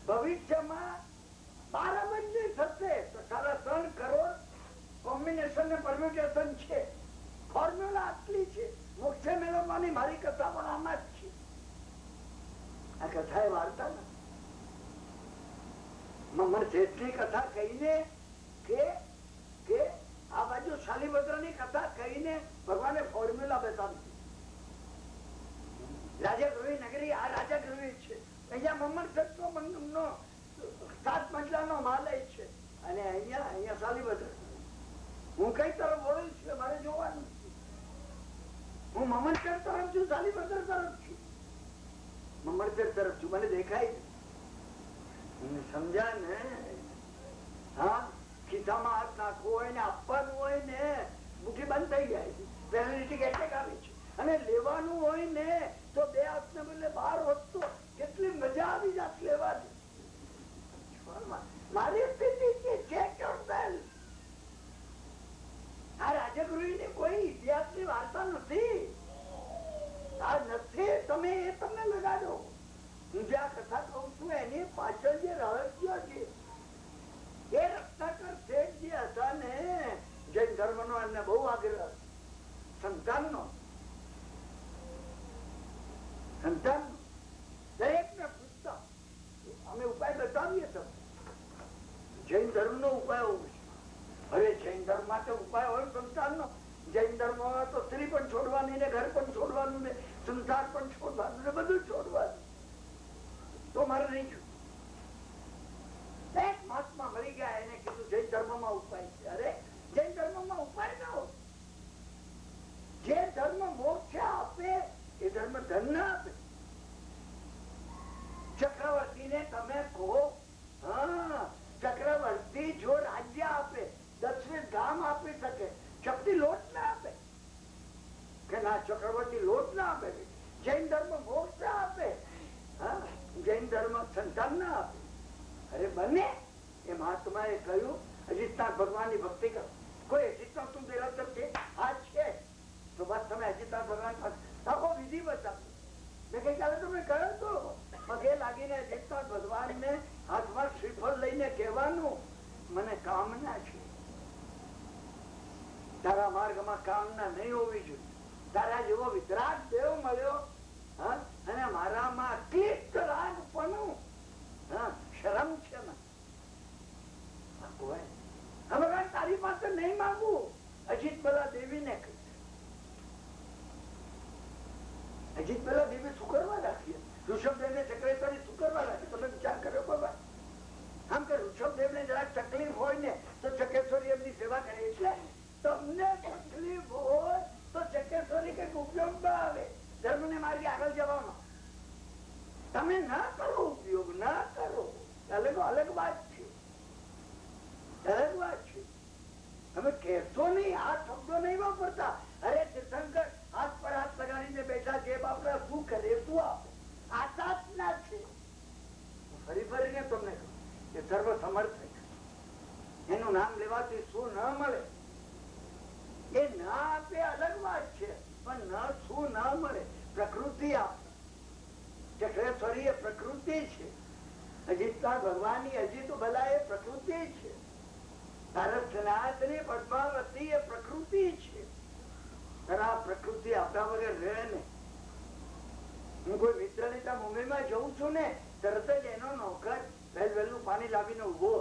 ભવિષ્યમાં 12 અબજની થશે તો 3.5 કરોડ કોમ્બિનેશન ને પરમ્યુટેશન છે. ફોર્મ્યુલા આટલી છે. મોક્ષે મેળવવાની મારી કથા પણ આમાં જ છે. આ કથા એ વાર્તા ને મમ્મર શેઠની કથા કહીને કે આ બાજુ શાલીભદ્ર ની કથા કહીને ભગવાને ફોર્મ્યુલા બતાવી. રાજા ગૃહી નગરી આ રાજા ગૃહી છે. અહીંયા મમ્મર શેઠ નો 7 મજલાનો માલય છે અને અહીંયા શાલીભદ્ર. હું કઈ તરફ વળું છું મારે જોવાનું. હું મમનચર તરફ છું, શાલીભદ્ર તરફ છું. મમનચર તરફ છું, મને દેખાય સમજા ને. હા, ખિસ્સામાં હાથ નાખવો હોય ને આપવાનું હોય ને મુઠ્ઠી બંધ થઈ જાય છે, પેનલ્ટી એટેક આવે છે. અને લેવાનું હોય ને તો 2 હાથને બદલે 12 હોત તો કેટલી મજા આવી જાત લેવાની. મારી સ્થિતિ છે ચેક યોરસેલ્ફ. આ રાજગૃહની કોઈ ઇતિહાસની વાર્તા નથી. આ નથી. તમે એ તમને લગાડો. હું જે આ કથા કહું છું એની પાછળ જે રહસ્ય છે એ રત્નાકર શેઠ જે હતા ને, જૈન ધર્મ નો એમને બહુ આગ્રહ, સંતાન નો દરેક ને પૂછતા અમે ઉપાય બતાવીએ. તમે જૈન ધર્મ નો ઉપાય હોવો છે. અરે જૈન ધર્મ માટે ઉપાય હોય સંસાર નો. જૈન ધર્મ તો સ્ત્રી પણ છોડવાની ને ઘર પણ છોડવાનું ને સંસાર પણ છોડવાનું ને બધું છોડવાનું. તો મારે નહીં જોયું. એક મહાત્મા મળી ગયા, એને કીધું જૈન ધર્મ માં ઉપાય છે. અરે જૈન ધર્મ માં ઉપાય ના હોય. જે ધર્મ મોક્ષ આપે એ ધર્મ ધન ના આપે. ચક્રવર્તી ને તમે કહો, હા ચક્રવર્તી જો રાજ્ય આપે, 10 ગામ આપી શકે, શક્તિ લોટ ના આપે કે ના ચક્રવર્તી લોટ ના આપે. જૈન ધર્મ મોક્ષ ના આપે, જૈન ધર્મ સંતાન ના આપે. અરે બને. એ મહાત્મા એ કહ્યું અજીતનાથ ભગવાન ની ભક્તિ કરો. કોઈ અજીતનાથ તું દેરાસર છે? હા છે. તો બસ તમે અજીતનાથ ભગવાન આખો વિધિ બતાવ્યો. મેં ગઈકાલે તમે કહ્યું તો પગે લાગીને અજીતનાથ ભગવાન ને હાથમાં શ્રીફળ લઈને કહેવાનું મને કામના છે. તારા માર્ગમાં કામના નહીં હોવી જોઈએ. તારા જેવો વિતરાગ દેવ મળ્યો અને મારામાં ક્લિષ્ટ રાગ પણ શરમ છે ને. ભગવાન તારી પાસે નહીં માંગવું. અજીત બલા દેવી ને કહી. અજીત બલા દેવી શું કરવા રાખીએ? ઋષભદેવ ને ચક્રેશ્વરી શું કરવા રાખી? તમે વિચાર કર્યો બાબા? આમ કે ઋષભદેવ ને જરાક તકલીફ હોય ને તો ચક્રેશ્વરી એમની સેવા કરે છે. તમને તકલીફ હોય તો ચક્રેશ્વરી કઈક ઉપયોગમાં આવે ધર્મ ને માર્ગે આગળ જવામાં. તમે ના કરો ઉપયોગ, ના કરો. અલગ વાત છે. અલગ વાત છે. તમે કહેશો નહીં, આ શબ્દો નહીં વાપરતા. અરે તીર્થંકર હાથ પર હાથ લગાડીને બેઠા છે, બાપરા શું કરે શું આપે? આશા ના છે. ફરી ફરીને તમને કહું કે સર્વ સમર્થ એનું નામ લેવાથી શું ન મળે એ ના આપે અલગ વાત છે, પણ ન શું ના મળે. પ્રકૃતિ આપે. ચક્રેશ્વરી એ પ્રકૃતિ છે. અજીતના ભગવાનની અજીત ભલા એ પ્રકૃતિ છે. ભારતનાથની પદ્માવતી એ પ્રકૃતિ છે. આ પ્રકૃતિ આપણા વગર રહે ને. હું કોઈ મિત્ર ની ત્યાં મુંબઈમાં જઉં છું ને તરત જ એનો નોકર વહેલું પાણી લાવીને ઉભો.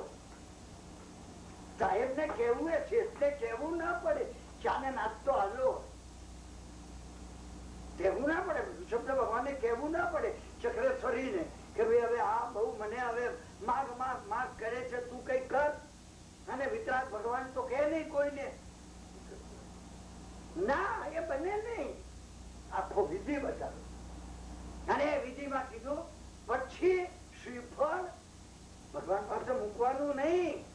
સાહેબ ને કેવું છે એટલે કેવું ના પડે. ચા ને નાસ્તો હાલો કેવું ના પડે. ઋષભ ભગવાન ને કેવું ના પડે ચક્રેશ્વરી ને કે ભાઈ હવે આ બહુ મને હવે માગ કરે છે, તું કઈ કર. અને વિતરાગ ભગવાન તો કે નહીં કોઈને. ના, એ બને નહીં. આખો વિધિ બતાવ્યો અને એ વિધિમાં કીધું પછી શ્રીફળ ભગવાન પાસે મૂકવાનું નહીં.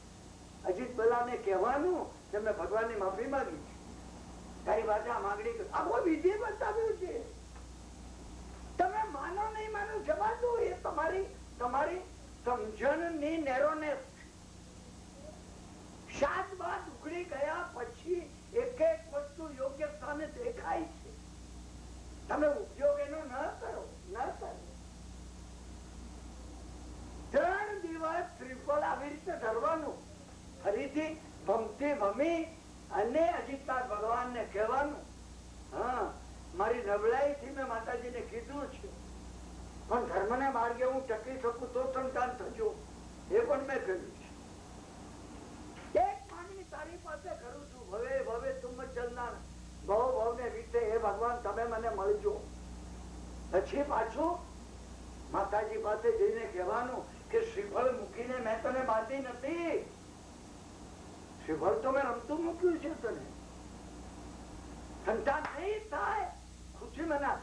અજીત બલાને કહેવાનું કે મેં ભગવાનની માફી માંગી છે, તારી ભાષા માંગણી. આખો વિધિ બતાવ્યું છે. તમે માનો નહીં માનો જવા દો. એ તમારી સમજણની નેરોનેસ. 7 બાદ ઉકળી ગયા પછી એક એક વસ્તુ યોગ્ય સ્થાને સૌથી મમ્મી અને અજીતનાથ ભગવાન ને કહેવાનું, હા મારી નબળાઈ થી મેં માતાજીને કીધું છે, પણ ધર્મ ને માર્ગે હું ટકી શકું તો સંતાન થજો, એ પણ મેં કહ્યું છે. એક માંગણી તારી પાસે કરું છું, ભવે ભવે તુમ ચલના ભવ ભવ ને વિશે, હે ભગવાન તમે મને મળજો. પછી પાછું માતાજી પાસે જઈને કહેવાનું કે શ્રીફળ મૂકીને મેં તને બાંધી નથી, શ્રીફળ તો મેં રમતું મૂક્યું છે, તને સંતાન નહીં થાય ખુશી મના.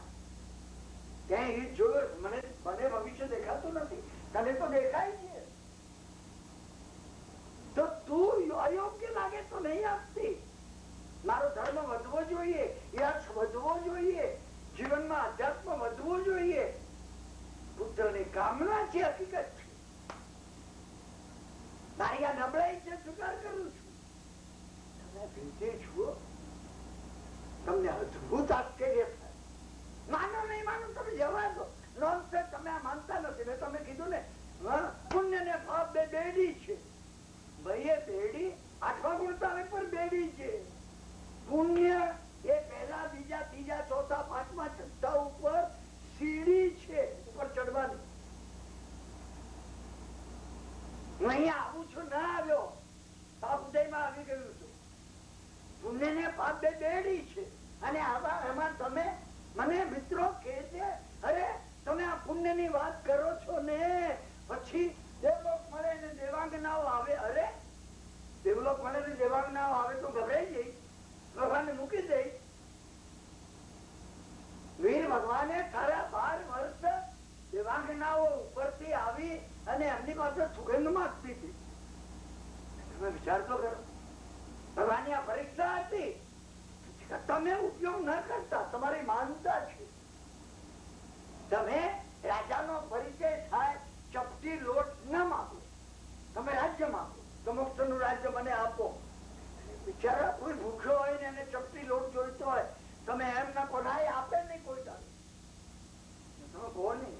ત્યાં એ જોયો, મને ભવિષ્ય દેખાતું નથી, તને તો દેખાય છે, તો તું અયોગ્ય લાગે તો નહીં આપતી. મારો ધર્મ વધવો જોઈએ, યશ વધવો જોઈએ, જીવનમાં અધ્યાત્મ વધવું જોઈએ, પુત્રની કામના છે, હકીકત છે. મારી આ નબળાઈ છે, સ્વીકાર કરું છું. તમે ભીતે છો, તમને અદભુત આશ્ચર્ય થાય. માનો નહીં માનો તમે જવા દો, નોનસેન્સ. તમે આ માનતા નથી. મેં તમે કીધું ને પુણ્ય ને પાપ બે બેડી છે. ભાઈ એ બેડી 8મા ગુણતાને પર બેડી છે. પુણ્ય એ પહેલા બીજા ત્રીજા ચોથા 5મા 6થા ઉપર સીડી છે, ઉપર ચડવાની. હું અહીંયા આવું છું, ના આવ્યો, ઉદયમાં આવી ગયું છું. પુણ્ય ને પાપ બે બેડી છે, અને એમાં તમે મને મિત્રો કહે છે, અરે તમે આ પુણ્ય ની વાત કરો છો ને, પછી દેવલોક મળે ને દેવાંગનાઓ આવે. અરે દેવલોક મળે ને દેવાંગનાઓ આવે તો ગભરાઈ જઈ, ભગવાન મૂકી દઈ. વીર ભગવાને સારા 12 વર્ષ દેવાંગનાઓ ઉપરથી આવી અને એમની પાસે સુગંધ માંગતી હતી. તમે વિચાર તો કરો, ભગવાનની આ પરીક્ષા હતી, તમે ઉપયોગ ન કરતા, તમારી માનતા છે. તમે રાજાનો પરિચય થાય, ચપટી લોટ ન માગો, તમે રાજ્ય માગો, તો મોક્ષનું રાજ્ય મને આપો. બિચારા કોઈ ભૂખ્યો હોય ને એને ચપટી લોટ જોઈતો હોય, તમે એમ ના કહો, ના આપે નહીં કોઈ દાડો, તમે કહો નહીં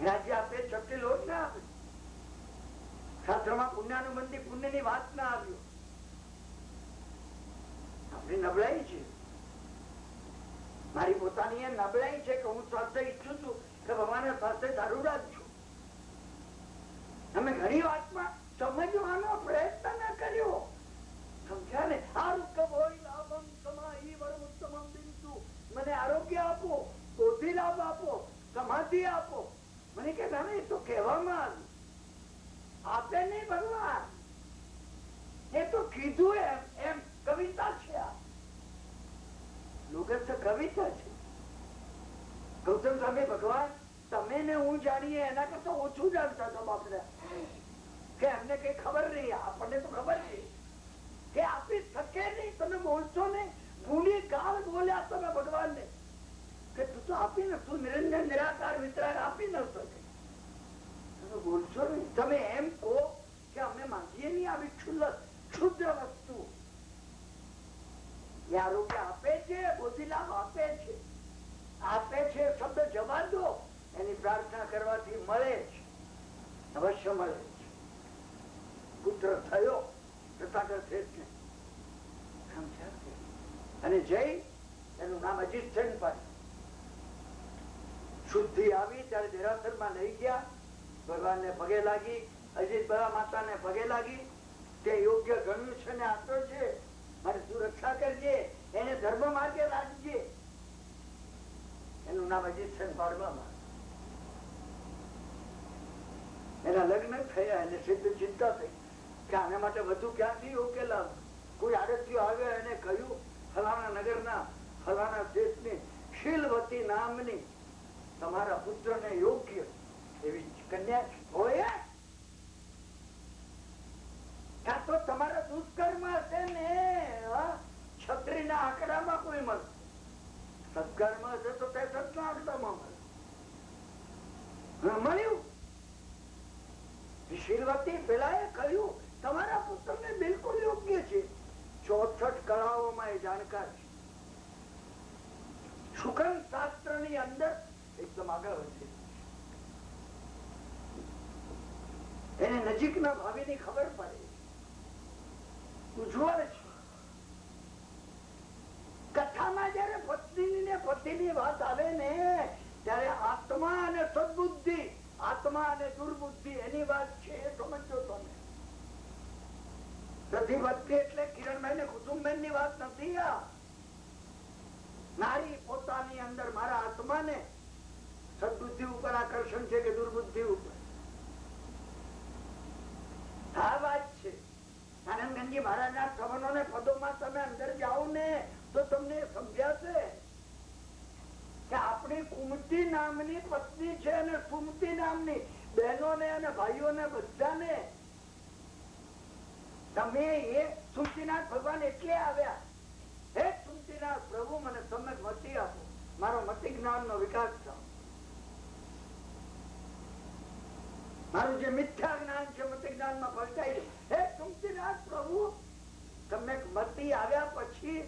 રાજ્ય આપે, ચપટી લોટ ના આપે. શાસ્ત્રમાં પુણ્યાનુબંધી પુણ્ય ની વાત ના આવ્યો. આપણી નબળાઈ છે, મારી પોતાની એ નબળાઈ છે કે હું સ્વાસ્થ્ય ઈચ્છું છું કે ભગવાને સ્વાસ્થ્ય સારું રાખજો. અમે ઘણી વાતમાં સમજવાનો પ્રયત્ન ના કર્યો, સમજ્યા ને? મને આરોગ્ય આપો, બુદ્ધિ લાભ આપો, સમાધિ આપો. મને કે ના એ તો કહેવામાં આપે નહીં ભગવાન, એ તો કીધું એમ કવિતા છે. આ લોકો કવિતા છે. ગૌતમ સ્વામી ભગવાન તમે ને હું જાણીએ એના કરતા ઓછું જાણતા હતા બાપને, કે એમને કઈ ખબર નહીં, આપણને તો ખબર છે કે આપી શકે નહીં. તમે બોલશો ને, ભૂલી ગાળ બોલ્યા તમે ભગવાન ને કે તું તો આપી ન, તું નિરંજન નિરાકાર વિતરાગ આપી ન શકે. તમે બોલશો નહીં, તમે એમ કહો કે અમે માંગીએ નહીં આવી ક્ષુદ્ર વસ્તુ. એ આરોગ્ય આપે છે, બુદ્ધિ લાભ આપે છે, શબ્દ જવા દો, એની પ્રાર્થના કરવાથી મળે છે, અવશ્ય મળે છે. પુત્ર થયો તથાગત શેઠને, અને જઈ એનું નામ અજીત સેન પાડ્યું. શુદ્ધિ આવી ત્યારે દેરાસર માં લઈ ગયા, ભગવાન ને પગે લાગી, અજીત બરા માતા ને પગે લાગી, તે યોગ્ય ગણ્યું છે ને આપતો છે, મારી સુરક્ષા કરજે, એને ધર્મ માર્ગે રાખજે. એનું નામ અજીત સેન પાડવામાં. એના લગ્ન થયા, એને સિદ્ધ ચિંતા થઈ કે આના માટે વધુ ક્યાંથી યોગ્ય લાભ. કોઈ આડત્યો આવ્યો, એને કહ્યું ફલાણા નગરના ફલાણા શેઠની શીલવતી નામની તમારા પુત્ર ને યોગ્ય એવી કન્યા હોય, ત્યાં તો તમારા દુષ્કર્મ હશે ને, છત્રી ના આંકડામાં કોઈ મળે, સત્કર્મ હશે તો 65 ના આંકડામાં મળ્યું. શીલવતી પેલા એ કહ્યું તમારા પુત્ર ને બિલકુલ યોગ્ય છે, 64 કળાઓમાં એ જાણકાર છે, સુખન શાસ્ત્ર ની અંદર એકદમ આગળ વધે, એને નજીકના ભાવિની ખબર પડે. મતિની વાત આવે ને ત્યારે આત્મા અને સદબુદ્ધિ, આત્મા અને દુર્બુદ્ધિ એની વાત છે. સમજો તમે પ્રતિભક્તિ એટલે કિરણભાઈ ને કુસુમબેન ની વાત નથી. આ નારી પોતાની અંદર મારા આત્માને સદબુદ્ધિ ઉપર આકર્ષણ છે કે દુર્બુદ્ધિ ઉપર, આ વાત છે. આનંદગંજી મહારાજના શ્રવણો ને પદોમાં તમે અંદર જાઓ ને તો તમને સમજાશે કે આપણી કુમતી નામની પત્ની છે અને સુમતી નામની બહેનોને અને ભાઈઓને બધાને તમે એ સુમતીનાથ ભગવાન એટલે આવ્યા, હે સુમતીનાથ પ્રભુ મને તમે મતિ આપો, મારો મતિ જ્ઞાન નો વિકાસ થાવ, મારું જે મિથ્યા જ્ઞાન છે મતિ જ્ઞાન માં પલટાઈ ગયું. હે સુમતીનાથ પ્રભુ તમે મતિ આવ્યા પછી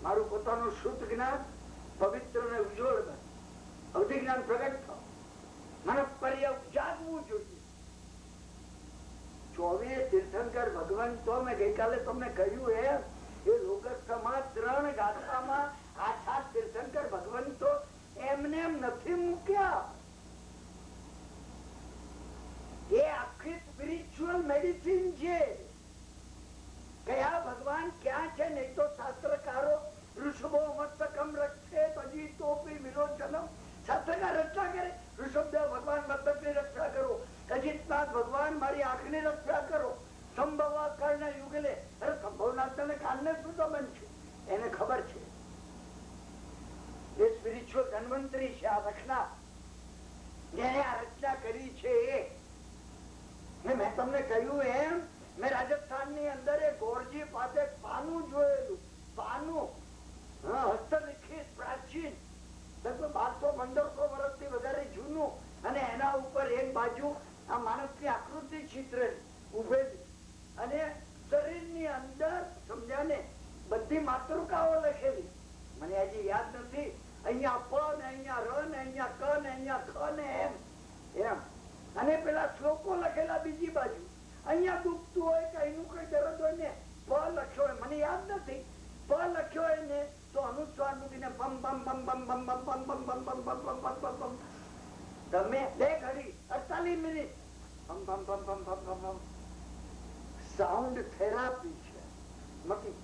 મારું પોતાનું શુદ્ધ જ્ઞાન પવિત્ર ને ઉજ્જવળ બને, અવધિ જ્ઞાન પ્રગટ થાવ, મને પર્ય જાગવું જોઈએ. 24 તીર્થંકર ભગવાન તો મેં ગઈકાલે તમને કહ્યું એ લોકસભા 3 ગાથામાં આ 7 તીર્થંકર ભગવાન તો એમને એમ નથી મૂક્યા. એ આખી સ્પિરિચ્યુઅલ મેડિસિન છે. કયા ભગવાન ક્યાં છે? નહીં તો શાસ્ત્રકારો ઋષભો મસ્તકમ રક્ષે તજી તોપી વિરોચનમ, શાસ્ત્રકાર રક્ષા કરે. ઋષભદેવ ભગવાન મસ્તક ની રક્ષા કરો, અજીતનાથ ભગવાન મારી આંખ ની રક્ષા કરો, સંભવા કર્ણ યુગલે. અરે સંભવનાથ ને કાનને શું સંબંધ છે? એને ખબર છે એ સ્પિરિચ્યુઅલ ધન્વંતરી છે. આ રચના જેને આ રચના કરી છે મેં તમને કહ્યું એમ, મેં રાજસ્થાન ની અંદર એક ગોરજી પાસે પાનું જોયેલું. પાનું હસ્તલિખિત પ્રાચીન 1200-1500 વર્ષથી વધારે જૂનું, અને એના ઉપર એક બાજુ આ માણસ ની આકૃતિ ચિત્રેલી ઉભેલી, અને શરીર ની અંદર સમજ્યા ને બધી માતૃકાઓ લખેલી. મને હજી યાદ નથી. અહીંયા પ ને અહીંયા ર ને અહીંયા ક ને અહીંયા ખ ને એમ એમ, અને પેલા શ્લોકો લખેલા બીજી બાજુ. અહીંયા દુખતું હોય કે અહીંનું કઈ દર્દ હોય ને પ લખ્યો હોય, મને યાદ નથી. પ લખ્યો હોય ને તો અનુસ્વાર મૂકીને બમ બમ બમ બમ બમ બમ બમ બમ બમ બમ બમ બમ બમ બમ બમ તમે 2 ઘડી 48 મિનિટ બમ બમ બમ બમ બમ બમ બમ. સાઉન્ડ થેરાપી છે. મટી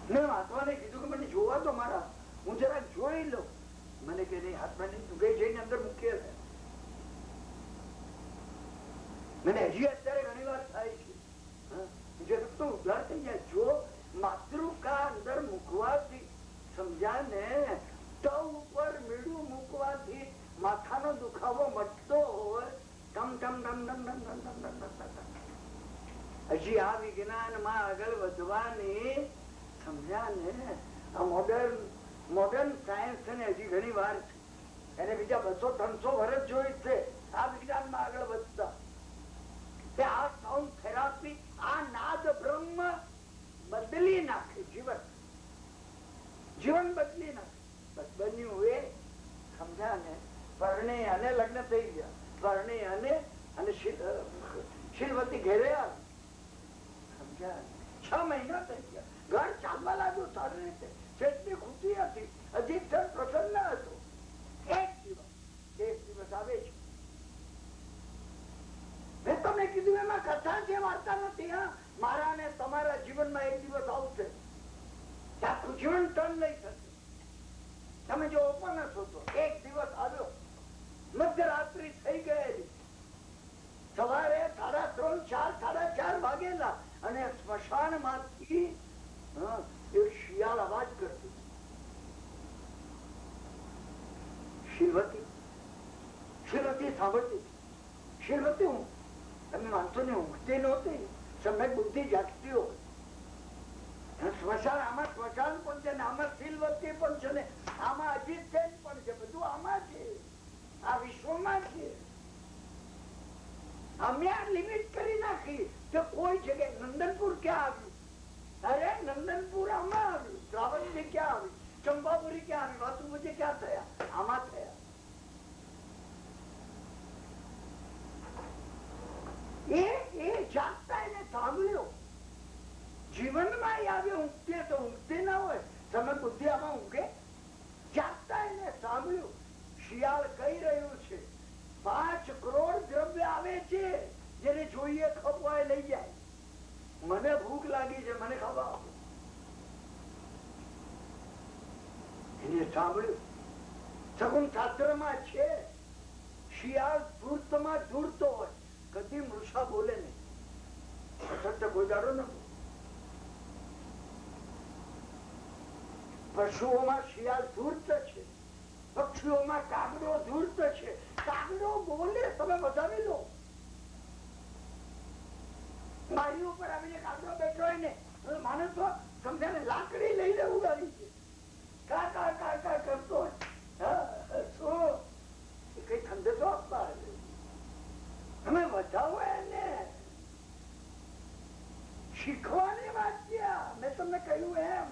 મેં હાથવાને કીધું કે મને જોવા તો મારા, હું જરા જોઈ લઉં. મને કે નહીં, હાથમાં તું ગઈ જઈને અંદર મૂકી. મને હજી અત્યારે ઘણી વાર થાય છે ઉધાર થઈ જાય. જો માતૃકા અંદર મૂકવાથી સમજ્યા ને, સ્ટવ ઉપર મીઠું મૂકવાથી માથાનો દુખાવો મટતો હોય, ટમ ટમ ટમ ટમ ટમ ટમ ટમ ટમ ટમ. હજી આ વિજ્ઞાન માં આગળ વધવાની સમજ્યા ને, આ મોડર્ન સાયન્સ ને હજી ઘણી વાર છે. એને બીજા 200-300 વર્ષ જોઈ છે આ વિજ્ઞાન માં આગળ વધતા. આ સાઉન્ડ થેરાપી, આ નાદ બ્રહ્મ બદલી નાખે જીવન, જીવન બદલી નાખે. બસ બન્યું એ સમજ્યા ને, પરણી અને લગ્ન થઈ ગયા, પરણી અને શીલવતી ઘેરે આવી, સમજ્યા 6 મહિના થઈ ગયા, ઘર ચાલવા લાગ્યું સારી રીતે, શેઠની ખુશી હતી, અજીત સર પ્રસન્ન હતો. એક દિવસ આવે છે. મેં તમને કીધું એમાં કથા છે, વાર્તા નથી. મારા ને તમારા જીવનમાં એક દિવસ આવશે, આખું જીવન ટર્ન લઈ થશે. તમે જો ઓપન હશો તો એક દિવસ આવ્યો, મધ્યરાત્રિ થઈ ગયેલી, સવારે 3:30, 4:30 વાગેલા, અને સ્મશાન માંથી એક શિયાળ અવાજ કરતું. શીલવતી સાંભળતી. શીલવતી હું તમે માનશો ને, ઊંઘતી નહોતી, સમ્યક બુદ્ધિ જાગતી હોય. સ્મશાન, આમાં સ્મશાન પણ છે ને, આમાં શીલવતી પણ છે ને, આમાં અજીત સેન પણ છે, બધું આમાં છે, આ વિશ્વમાં છે. અમે આ લિમિટ કરી નાખી કે કોઈ જગ્યાએ નંદનપુર ક્યાં આવ્યું? અરે નંદનપુર આમાં આવ્યું, શ્રાવણજી ક્યાં આવી, ચંપાપુરી ક્યાં આવી, વાસુપુજી ક્યાં થયા? આમાં થયા. એ જાગતા એને સાંભળ્યો. જીવનમાં આવે ઊંઘતે તો ઊંઘતે ના હોય. તમે બુદ્ધિ આમાં ઊંઘે? જાગતા એને સાંભળ્યું શિયાળ કહી રહ્યું છે 5 કરોડ દ્રવ્ય આવે છે, જેને જોઈએ ખપવાય લઈ જાય. મને ભૂખ લાગી છે, મને ખાવા આપો. એને સાંભળ્યું. સગુણ શાસ્ત્રમાં છે શિયાળ ધૂર્તમાં ધૂર્તો હોય, કદી મૃષા બોલે નહીં. સત્ય કોઈ દાડો ન. પશુઓમાં શિયાળ ધૂર્ત છે, પક્ષીઓમાં કાગડો ધૂર્ત છે. કાગડો બોલે તમે વધાવી લો. બારી ઉપર આવીને કાગડો બેઠો હોય ને માનો તો સમજે ને લાકડી લઈને ઉડાડી છે. કા કા કા કા કરતો હોય. કઈ ઠંડે તો આપવા તમે વધાવો એને. શીખવાની વાત ત્યાં મેં તમને કહ્યું એમ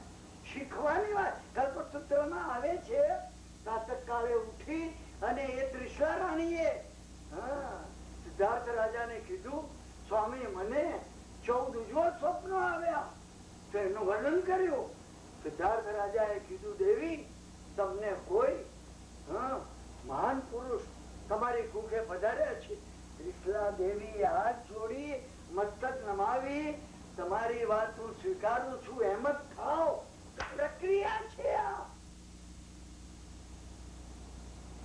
શીખવાની વાત. કલ્પસૂત્રમાં આવે છે પ્રાતઃકાળે ઉઠી અને એ ત્રિશા રાણીએ સિદ્ધાર્થ રાજાને કીધું સ્વામી મને 14 ઉજ્જવળ સ્વપ્નો આવ્યા. તો એનું વર્ણન કર્યું. સિદ્ધાર્થ રાજાએ કીધું દેવી તમને કોઈ મહાન પુરુષ તમારી કુખે પધાર્યા છે. ત્રિશલા દેવી હાથ જોડી મસ્તક નમાવી તમારી વાત હું સ્વીકારું છું એમ જ થાવ. પ્રક્રિયા છે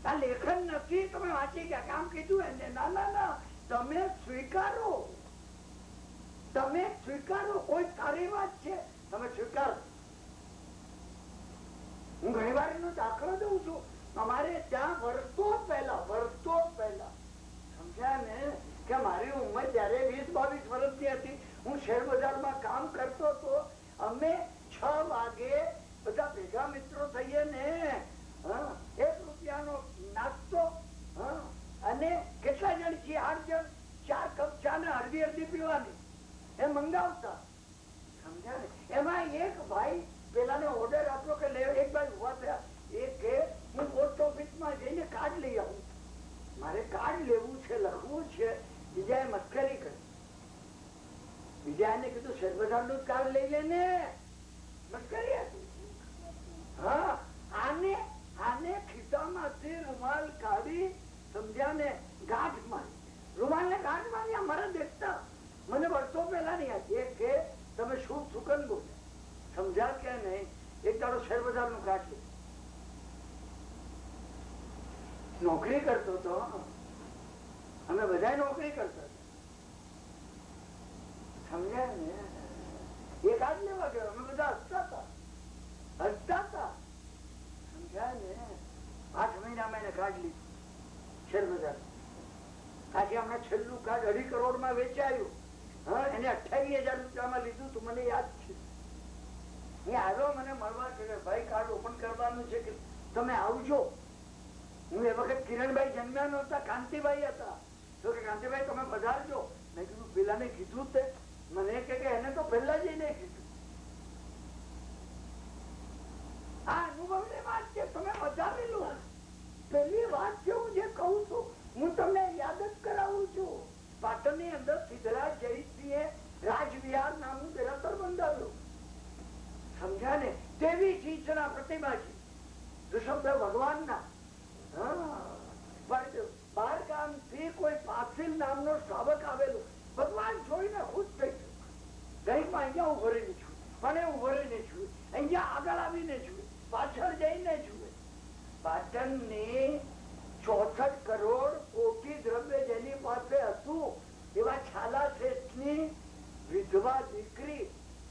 આ લેખન નથી તમે વાંચી ગયા કામ કીધું એને. ના ના ના તમે સ્વીકારો. તમે સ્વીકારો. કોઈ સારી વાત છે તમે સ્વીકારો. હું ઘણી વાર એનો દાખલો દઉં છું. અમારે ત્યાં વર્ષો પહેલા સમજ્યા ને કે મારી ઉંમર જયારે 20-22 વર્ષની હતી હું શેર બજારમાં કામ કરતો હતો. અમે 6 વાગે બધા ભેગા મિત્રો થઈએ ને 1 રૂપિયાનો નાસ્તો અને કેટલા જણ છીએ 8 જણ 4 કપ ચા ને અડધી પીવાની એ મંગાવતા. સમજ્યા ને. એમાં એક ભાઈ પેલાને ઓર્ડર આપ્યો કે એક ભાઈ ઉભા થયા. એ કે હું પોસ્ટ ઓફિસમાં જઈને કાર્ડ લઈ આવું. મારે કાર્ડ લેવું છે, લખવું છે. બીજાએ મસ્કરી કરી. બીજા એને કીધું શેરબજારનું જ કાર્ડ લઈ લે ને. મસ્કરી હતી. હા આને ખિસ્સામાંથી રૂમાલ કાઢી સમજ્યા ને ગાંઠ મારી. રૂમાલ ને ગાંઠ મારી અમારા દેખતા. મને વર્ષો પહેલા નહીં હતી કે તમે શું સુકન બોલે સમજ્યા કે નહીં. એક દાડો શેરબજાર નું કાર્ડ લે. નોકરી કરતો તો અમે બધા નોકરી કરતા સમજ્યા ને. એ કાર્ડ લેવા ગયો. અમે બધા હસતા હતા સમજ્યા ને. 8 મહિના મેં કાર્ડ લીધું શેરબજાર. આજે હમણાં છેલ્લું કાર્ડ 2.5 કરોડ માં વેચાયું. એને 28,000 રૂપિયામાં લીધું તું. મને યાદ છે. એ આવ્યો મને મળવા કે ભાઈ કાર્ડ ઓપન કરવાનું છે કે તમે આવજો. હું એ વખત કિરણભાઈ જન્મ્યા નહોતા, કાંતિભાઈ હતા. તો કે કાંતિભાઈ તમે પધારજો. મેં કીધું પેલાને કીધું તે. મને કે એને તો પહેલા જઈને કીધું. આ અનુભવની વાત છે. તમે પધારી લો. પેલી વાત છે હું જે કહું છું હું તમને યાદ જ કરાવું છું. પાટણની અંદર સિદ્ધરાજ જયસિંહે રાજવિહાર નામનું દેરાસર બંધાવ્યું. સમજ્યા ને. તેવી ચીજના પ્રતિમા છે ઋષભદેવ ભગવાનના. બાર ગામ થી કોઈ પાસિલ નામનો શ્રાવક આવેલો. ભગવાન જોઈને ખુશ થઈ ગયો. ગઈમાં અહીંયા ઉભો રહીને છું, મને ઉભો રહીને છું, અહીંયા આગળ આવીને છું, પાછળ જઈને છું. પાટણની 64 કરોડ કોટી દ્રવ્ય જેની પાસે હતું એવા છાલા શેઠની વિધવા દીકરી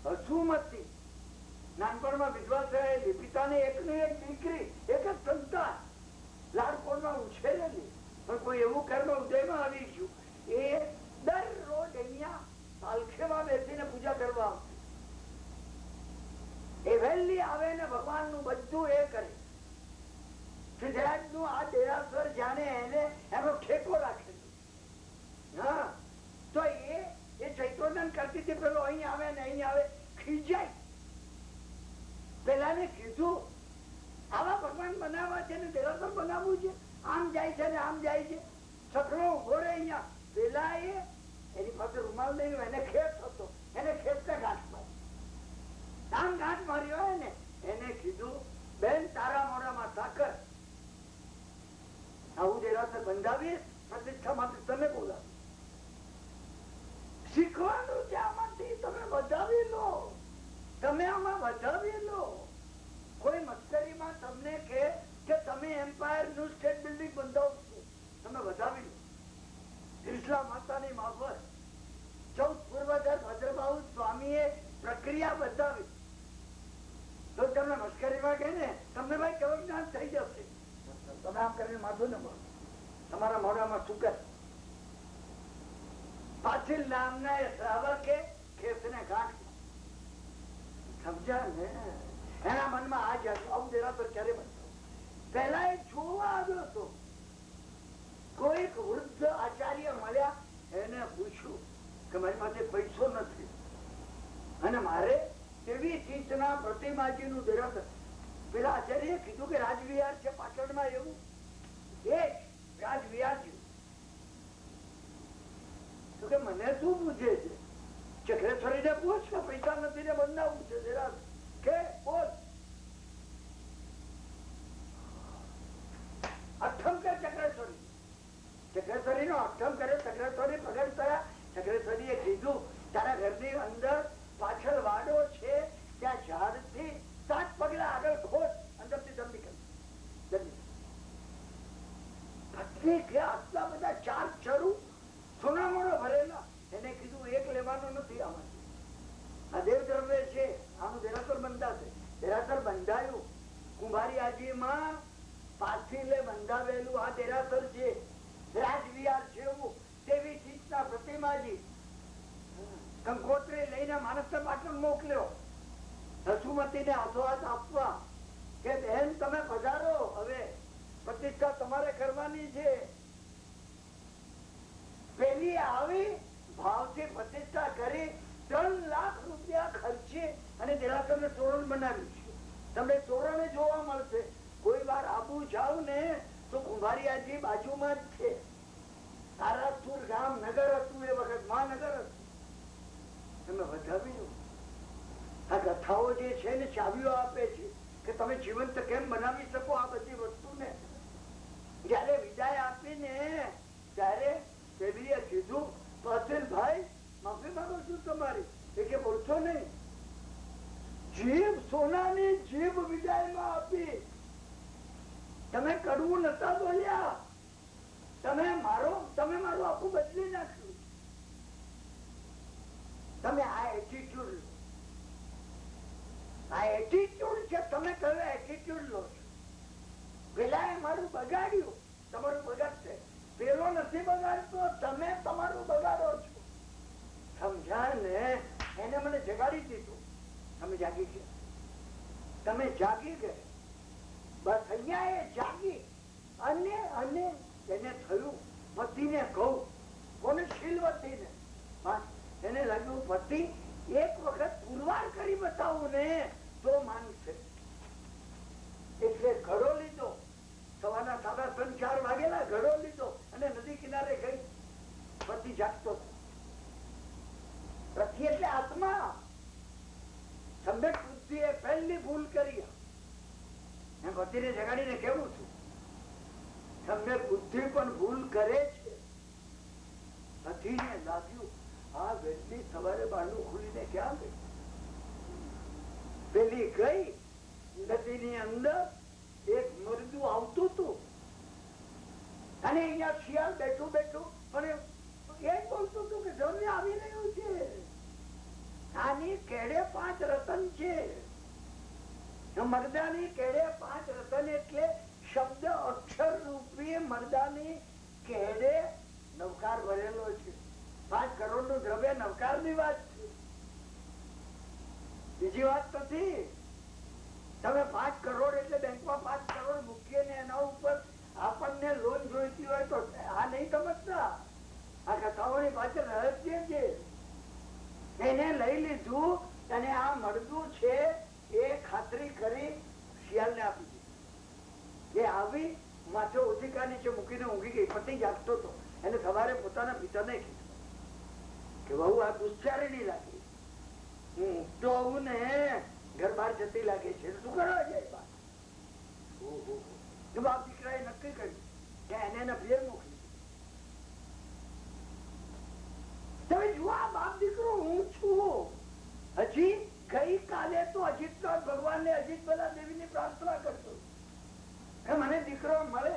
હસુમતી. નાનપણમાં વિધવા થયેલી. પિતાને એકની એક દીકરી, એક જ સંતાન લાડકોડમાં ઉછેરેલી. પણ કોઈ એવું કર્મ ઉદયમાં આવી ગયું. એ દરરોજ અહીંયા પાલખીમાં બેસીને પૂજા કરવા આવતી. એ વહેલી આવે ને ભગવાન નું બધું એ કરે. સિદ્ધરાજ નું આ દેરાસર જાણે એને એનો ઠેકો રાખેલો. હા તો એ ચૈત્રોદન કરતી હતી. પેલો અહીં આવે ને અહીં આવે ખીજાય. પેલા ને કીધું આવા ભગવાન બનાવવા છે ને દેરાસર બનાવવું છે. આમ જાય છે ને આમ જાય છે. સખડો ઉભો રહે અહીંયા. પેલા એની પાસે રૂમાલ નહીં એને ખેસ હતો. એને ખેસ ને ગાંઠ મારી. બંધાવી પ્રતિષ્ઠા માટે તમે બોલાવો. શીખવાનું છે આમાંથી. તમે વધાવી લો, તમે આમાં વધાવી લો. કોઈ મસ્કરીમાં તમને કે તમે એમ્પાયર નું સ્ટેટ બિલ્ડિંગ બંધાવશો, તમે વધાવી લો. ત્રિશલા માતાની માફક 14 પૂર્વજર ભદ્રબાહુ સ્વામીએ પ્રક્રિયા બતાવી. તો તમને મસ્કરીમાં કહે ને તમને ભાઈ કેવું જ્ઞાન થઈ જશે. તમે આમ કરીને માથું ને બોલો, તમારા મોઢામાં સુગર. પાછળ નામના શ્રાવકે ખેસને ગાંઠ સમજ્યા ને, એના મનમાં આ જ આવું દેરાસર ક્યારે બનતો. પહેલા એ જોવા આવ્યો હતો. કોઈક વૃદ્ધ આચાર્ય મળ્યા, એને પૂછ્યું કે મારી પાસે પૈસો નથી અને મારે એવી ચીજના પ્રતિમાજી નું દેરાસર. પેલા આચાર્ય કીધું કે રાજવિહાર છે પાટણમાં, એવું એ રાજવિહાર છે. તો કે મને શું પૂછે છે? ચક્રેશ્વરી ને પૂછ કે પૈસા નથી ને બંધાવું છે દેરાસર કે બોલ. અઠમ કે ચક્રેશ્વરી, ચક્રેશ્વરી નો અઠમ કરે. ચક્રેશ્વરી પ્રગટ થયા. ચક્રેશ્વરી એ કીધું તારા ઘરની અંદર પાછળ વાડો છે, ત્યાં ઝાડ થી 7 પગલા આગળ ખોદ, અંદર થી જલ્દી કરી આટલા બધા 4 ચરું સોનામણો ભરેલા. એને કીધું એક લેવાનો નથી આમાંથી, આ દેવ દ્રવ્ય છે, આનું દેરાસર બંધાશે. દેરાસર બંધાયું. કુંભારિયાજી માં પાથીલે બંધાવેલું આ દેરાસર છે. રાજવિહાર જેવું તેવી ચીજના પ્રતિમાજી કંકોત્રી લઈને માણસને પાટણ મોકલ્યો. રસુમતી ને હાથોહાથ આપવા કે બહેન તમે પધારો, હવે પ્રતિષ્ઠા તમારે કરવાની છે. પેલી આવી ભાવથી પ્રતિષ્ઠા કરી 3 લાખ રૂપિયા ખર્ચે અને દેરાસર ને તોરણ બનાવ્યું છે. તમને તોરણે જોવા મળશે. કોઈ વાર આબુ જાવ ને તો કુંભારિયાજી બાજુમાં જ છે. તારાસુર ગામ નગર હતું, એ વખત મહાનગર હતું. તમે વધાવી લો. આ કથાઓ જે છે ને ચાવીઓ આપે છે કે તમે જીવંત કેમ બનાવી શકો આ બધી વસ્તુને. જયારે વિદાય આપીને ત્યારે પેલીએ કીધું ભાઈ માફી માંગુ છું તમારી. એ કે બોલશો નહીં. જીભ સોનાની જીભ વિદાયમાં આપી. તમે કડવું નતા બોલ્યા. તમે મારું આખું બદલી નાખ્યું. તમે આ એટીટ્યુડ લો. આ એટીટ્યુડ છે. તમે કયો એટીટ્યુડ લો છો? પેલા એ મારું બગાડ્યું, તમારું બગાડશે. પેલો નથી બગાડતો, તમે તમારું બગાડો છો. સમજા ને? એને મને જગાડી દીધું. તમે જાગી ગયા. તમે જાગી ગયા. બસ અહીંયા એ જાગી. અને એને થયું પતિને કહું. કોને? શીલવતીને. એને લાગ્યું પતિ એક વખત પુરવાર કરી બતાવું ને તો માનશે. એટલે ઘડો લીધો. સવારના 3:30-4 વાગેલા. ઘડો લીધો અને નદી કિનારે ગઈ. પતિ જાગતો. પતિ એટલે આત્મા. સમ્યક બુદ્ધિ એ પહેલી ભૂલ કરી. એમ પતિને જગાડીને કેવું છું, સમ્યક બુદ્ધિ પણ ભૂલ કરે છે. પતિને લાગ્યું આ વહેલી સવારે બારણું ખુલીને ક્યાં ગઈ? પેલી ગઈ. નદીની અંદર એક મરદું આવતું હતું અને અહીંયા શિયાળ બેઠું અને એ બોલતું હતું કે જમને આવી રહ્યું છે. આની કેડે 5 રતન છે. મરદાની કેડે 5 રતન એટલે શબ્દ અક્ષર રૂપી મરદાની કેડે નવકાર ભરેલો છે. 5 કરોડ નું દ્રવ્ય નવકાર ની વાત છે, બીજી વાત નથી. તમે 5 કરોડ એટલે બેંકમાં 5 કરોડ મૂકીએ ને એના ઉપર આપણને લોન જોઈતી હોય તો આ નહીં સમજતા. આ કથાઓની પાછળ રહસ્ય છે. એને લઈ લીધું અને આ મળતું છે એ ખાતરી કરી શિયાળ ને આપી દીધી. એ આવી માથે ઓધિકા નીચે મૂકીને ઊંઘી ગઈ. પતિ જાગતો હતો. એને સવારે પોતાના પિતાને કીધું કે બહુ આ દુશ્ચારીણી લાગી. હું ઊંઘતો આવું ને ઘર બહાર જતી લાગે છે. શું કરવા જાય? બાપ દીકરાએ નક્કી કર્યું છે એને એના ફેર મોકલી. તમે જુઓ આ બાપ દીકરો હું છું. હજી ગઈ કાલે તો અજીત ભગવાન ને અજીત બલા દેવી ની પ્રાર્થના કરતો કે મને દીકરો મળે.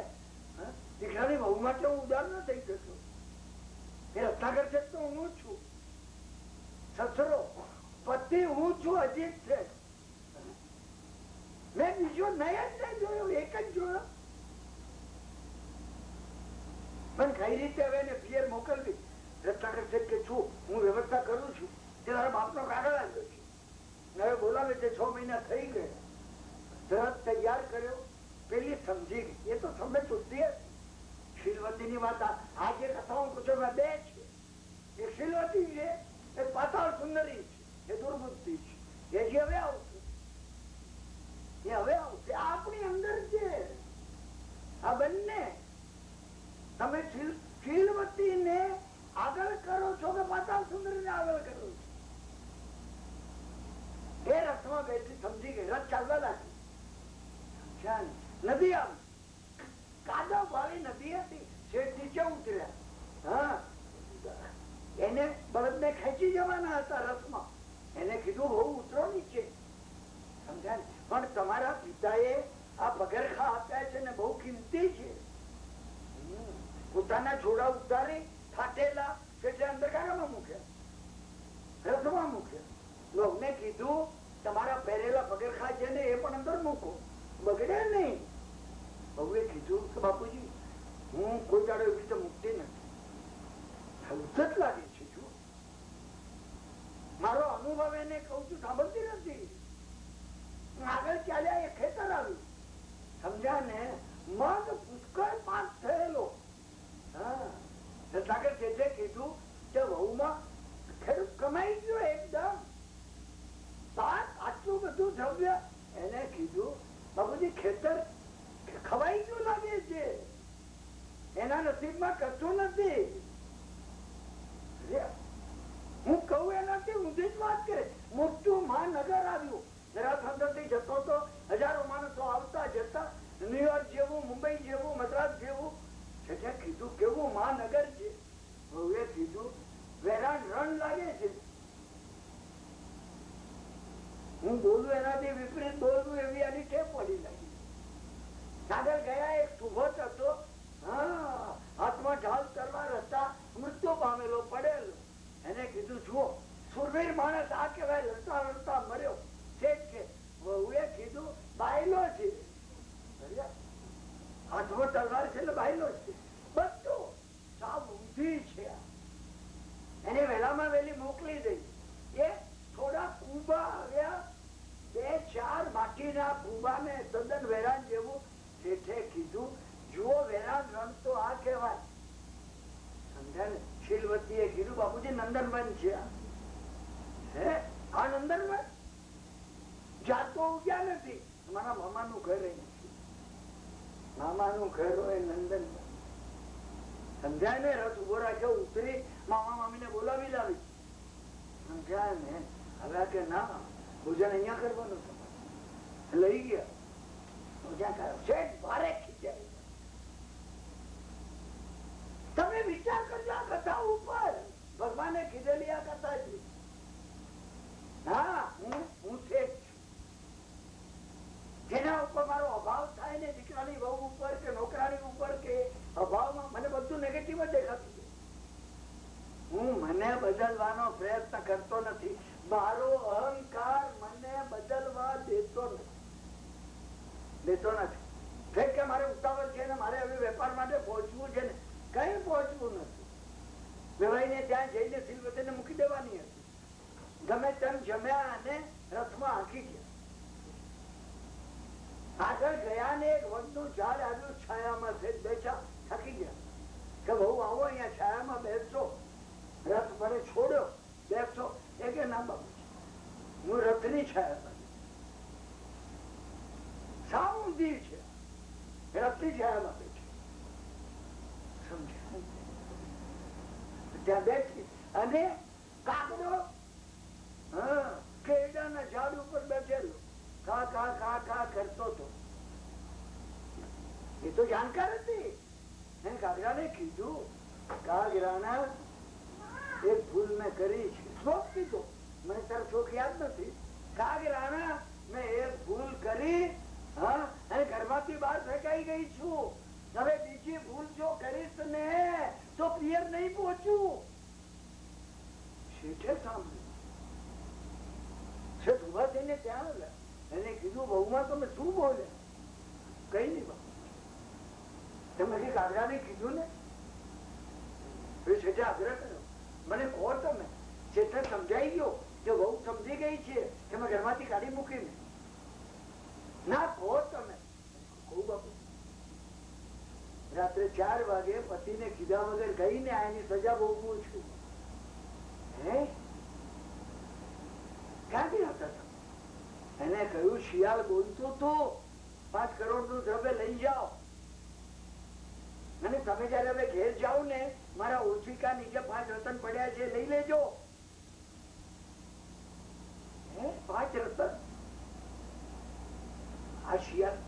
દીકરાની બહુ માટે હું ઉદાર ન થઈ શકતો. એ રત્નાકર છે તો હું છું, સસરો પતિ હું છું, અજીત છે. મેં બીજો નયા જ નહીં જોયો, એક જ જોયો. પણ કઈ રીતે હવે એને ફિયર મોકલવી? રત્નાકર છે કે છું હું વ્યવસ્થા કરું છું. તે તારા બાપનો કાગળ આવ્યો છે, હવે બોલાવે છે. 6 મહિના થઈ ગયા. તરત તૈયાર કર્યો. પેલી સમજી ગઈ. એ તો સમય શુદ્ધિ હતી. શીલવતી ની વાત આજે કથાઓ પૂછો બે છે. એક શીલવતી છે, એક પાતાળ સુંદરી છે, એ દુર્બુદ્ધિ છે. એ જે હવે આવશે, એ હવે આવશે. આપણી અંદર છે આ બંને. તમે શીલવતી ને આગળ કરો છો કે પાતાળ સુંદરી ને આગળ કરો છો? એ રથમાં બેઠી સમજી ગઈ. રથ ચાલવા લાગી. નદી આમ કાદવ વાળી નદી હતી. શેઠ નીચે ઉતર્યા. હા, એને બળદ ને ખેંચી જવાના હતા રથમાં. એને કીધું બહુ ઉતરો નીચે. સમજાય? પણ તમારા પિતાએ આ પગરખા આપ્યા છે ને બહુ કિંમતી છે. પોતાના જોડા ઉતારી ફાટેલા એટલે અંદર કાઢવામાં મૂક્યા, રથમાં મૂક્યા. લોકોને કીધું તમારા પહેરેલા પગરખા છે ને એ પણ અંદર મૂકો, બગડે નહીં. બહુએ કીધું કે બાપુજી હું કોઈ દાડો એવી રીતે મૂકતી નથી. જ લાગે છે. જો મારો અનુભવ એને કઉ છું, સાંભળતી નથી. આગળ ચાલ્યા એ ખેતર આવ્યું. સમજ્યા ને? મગ પુષ્કળ પાક થયેલો. હા, રત્નાકર શેઠે કીધું કે વહુમાં ખેડૂત કમાઈ ગયો એકદમ. આટલું બધું દ્રવ્ય. એને કીધું બાબુજી ખેતર ખવાઈ ગયું લાગે છે, એના નસીબમાં કશું નથી. હું કહું એનાથી ઊંધી જ વાત કરે. મોટું મહાનગર આવ્યું. જરાસંધ થી જતો તો હજારો માણસો આવતા જતા. ન્યુયોર્ક જેવું, મુંબઈ જેવું, મદ્રાસ જેવું. એટલે કીધું કેવું મહાનગર છે. હવે કીધું વેરાન રણ લાગે છે. હું બોલું એનાથી વિપરીત બોલવું એવી આની ટેપ પડી લાગી. આગળ ગયા એક સુભત હતો. હાથમાં ઢાલ તલવાર હતા. મૃત્યુ પામેલો પડેલો. એને કીધું જુઓ સુરવીર માણસ આ કહેવાય. લડતા લડતા મર્યો. શેઠ છે. વહુએ કીધું બાયલો છે. હાથમાં તલવાર છે એટલે બાયલો છે. બધું સાવ ઊંધી છે. એને વહેલામાં વહેલી મોકલી દઈ. એ થોડા કુબા આવ્યા. 2-4 માટીના કુબા ને તદ્દન વેરાન જેવું. શેઠે કીધું જુઓ વેરાન રણ તો આ કહેવાય. સમજ્યા ને? શીલવતી એ કીધું બાપુજી નંદનવન છે. આ નંદનવન જાતો ઉગ્યા નથી. મારા મામાનું ઘર નથી. મામાનું ઘર હોય નંદનવન. સમજાય ને? રથ ઉભો રાખ્યો. ઉતરી મામા મામી ને બોલાવી લાવી. સમજાય ને? હવે કે ના ભોજન અહીંયા કરવાનું. લઈ ગયા. ભારે ખીચાય. તમે વિચાર કરજો આ કથા ઉપર. ભગવાને કીધેલી આ કથા છે. હા, હું શેઠ છું. જેના ઉપર મારો અભાવ થાય ને, દીકરાની વહુ ઉપર કે નોકરાની ઉપર કે અભાવમાં મને બધું નેગેટિવ જ દેખાતું. હું મને બદલવાનો પ્રયત્ન કરતો નથી. મારો અહંકાર મને બદલવા દેતો નથી. કે મારે ઉતાવળ છે ને મારે હવે વેપાર માટે પહોંચવું છે ને, કઈ પહોંચવું નથી. વેવાઈને ત્યાં જઈને શીલવતીને મૂકી દેવાની હતી. ગમે તેમ જમ્યા અને રથમાં હાંકી ગયા. આગળ ગયા ને એક વડનું ઝાડ આવ્યું. છાયામાં બેઠા, થકી ગયા. કે બહુ આવો અહીંયા છાયામાં બેસજો. રથ મને છોડ્યો, બેસજો. એ કે ના બાબુ હું રથની છાયામાં. સાવ ઊંધી છે. રથની છાયામાં બેઠી. સમજ્યા? ત્યાં બેઠી અને કાગડો કેળાના ઝાડ ઉપર બેઠેલો કા કા કા કા કરતો હતો. એ તો જાણકાર હતી. કાગડાને કીધું, કાગડાના એક ભૂલ મેં કરી છે. શોખ કીધો, મને તારો શોખ યાદ નથી. કાગડાના મેં એક ભૂલ કરી, હા, અને ઘરમાંથી બહાર ફેંકાઈ ગઈ છું. હવે બીજી ભૂલ જો કરીશ ને તો પિયર નહીં પહોંચું. શેઠે સાંભળ્યું. શેઠ ઉભા થઈને ત્યાં એને કીધું, બહુમાં તમે શું બોલે? કઈ નહીં બાપુ, તમે કાગડાને કીધું ને. શેઠે આગ્રહ કર્યો, મને કહો તમે. શેઠને સમજાઈ ગયો કે બહુ સમજી ગઈ છે કે મેં ઘરમાંથી કાઢી મૂકીને. ના કહો તમે. કહું બાપુ. રાત્રે 4 વાગે પતિને કીધા વગર ગઈ ને આની સજા ભોગવું છું. હે ક્યાંથી હતા તમે? એને કહ્યું, શિયાળ બોલતું હતું 5 કરોડ નું દ્રવ્ય લઈ જાઓ. અને તમે જયારે હવે ઘેર જાઓ ને, મારા ઓળખીકા નીચે 5 રતન પડ્યા છે, લઈ લેજો. 5 રતન. આ શિયાળ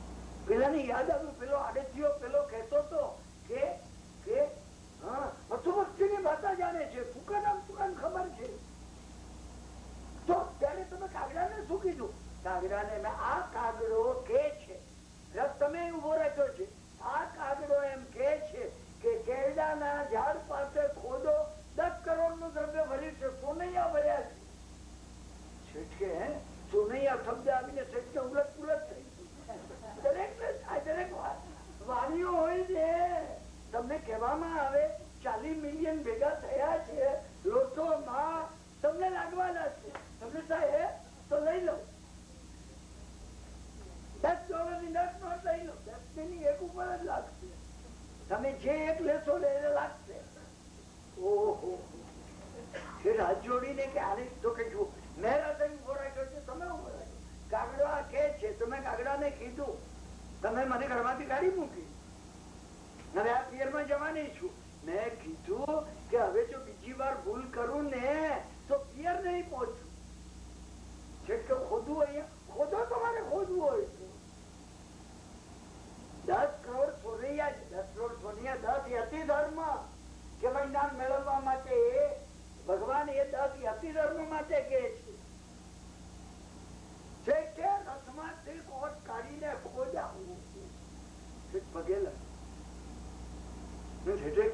પેલા ને યાદ આવ્યું. પેલો આડેથીઓ પેલો કહેતો હતો કે પશુપક્ષી ની ભાષા જાણે છે, ફૂકાનામ ખબર છે. તો ત્યારે તમે કાગડાને શું કીધું? કાગડાને મેં આ કાગડો કે છે, તમે ઉભો રાખ્યો છે. આ કાગડો એમ કે છે કે કેળાના ઝાડ પાસે ખોદો, 10 કરોડ નું દ્રવ્ય ભર્યું છે, સોનૈયા ભર્યા છે. શેઠ કે સોનૈયા શબ્દ આવીને શેઠ ને ઉલટ પુલટ થઈ. દરેક વાણીઓ હોય છે. તમને કહેવામાં આવે 40 મિલિયન ભેગા થયા છે લોકોમાં, તમને લાગવાના છે. તમને સાહેબ તો લઈ લો, $10 ની નોટ લઈ લો. 10 ની એક ઉપર જ લાગશે. તમે જે એક લેશો ને એને લાગશે. ઓહો, હાથ જોડીને કે આને તો કે જુઓ, મેં રાત્રે ઉભો રાખ્યો છે, તમે ઉભો રાખ્યો. કાગડો આ કે છે, તમે કાગડાને કીધું, તમે મને ઘરમાંથી કાઢી મૂકી. હવે આ પિયરમાં જવાની છું. મેં કીધું કે હવે જો બીજી વાર ભૂલ કરું ને તો પિયર નહીં પહોંચું. જેટલો ખોદવું અહીંયા ખોદો, તમારે ખોદવું હોય તો 10 કરોડ સોનૈયા, 10 કરોડ સોનૈયા 10 યતિ ધર્મ કે ભાઈ નામ મેળવવા માટે ભગવાન એ 10 યતિ ધર્મ માટે કે છે. રથમાંથી કોટ કાઢીને ખોદ્યા પગેલા.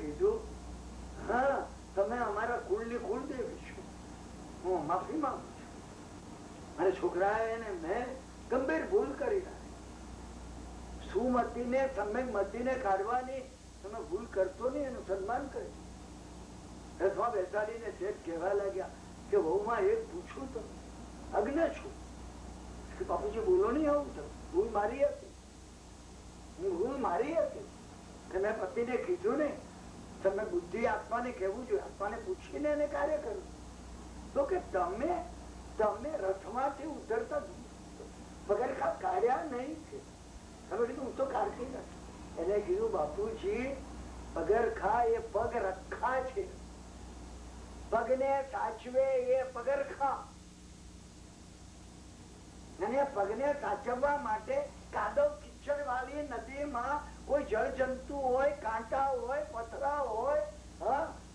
કીધું, હા, તમે અમારા કુળની કુળદેવી છો, હું માફી માંગુ છું. અને છોકરાએ મેં ગંભીર ભૂલ કરી નાખી. સુમતીને સમ્યક કાઢવાની તમે ભૂલ કરતો નહીં, એનું સન્માન કરી. રથમાં બેસાડીને શેઠ કહેવા લાગ્યા કે બહુમાં એક પૂછું તો અજ્ઞ છું કે બાપુજી બોલો નહીં, આવું તો ભૂલ મારી હતી. ભૂલ મારી હતી કે મેં પતિને કીધું ને, તમે બુદ્ધિ આત્માને કહેવું જોઈએ, આત્માને પૂછીને એને કાર્ય કરવું. તો કે તમે રથમાંથી ઉતરતા પગરખા કાઢ્યા નહીં છે. તમે કીધું હું તો કાઢતી નથી. એને કીધું, બાપુજી પગરખા એ પગ રખા છે, પગને સાચવે એ પગરખા. અને પગને સાચવવા માટે કાદવ કિચડ વાળી નદીમાં કોઈ જળ જંતુ હોય, કાંટા હોય, પથરા હોય,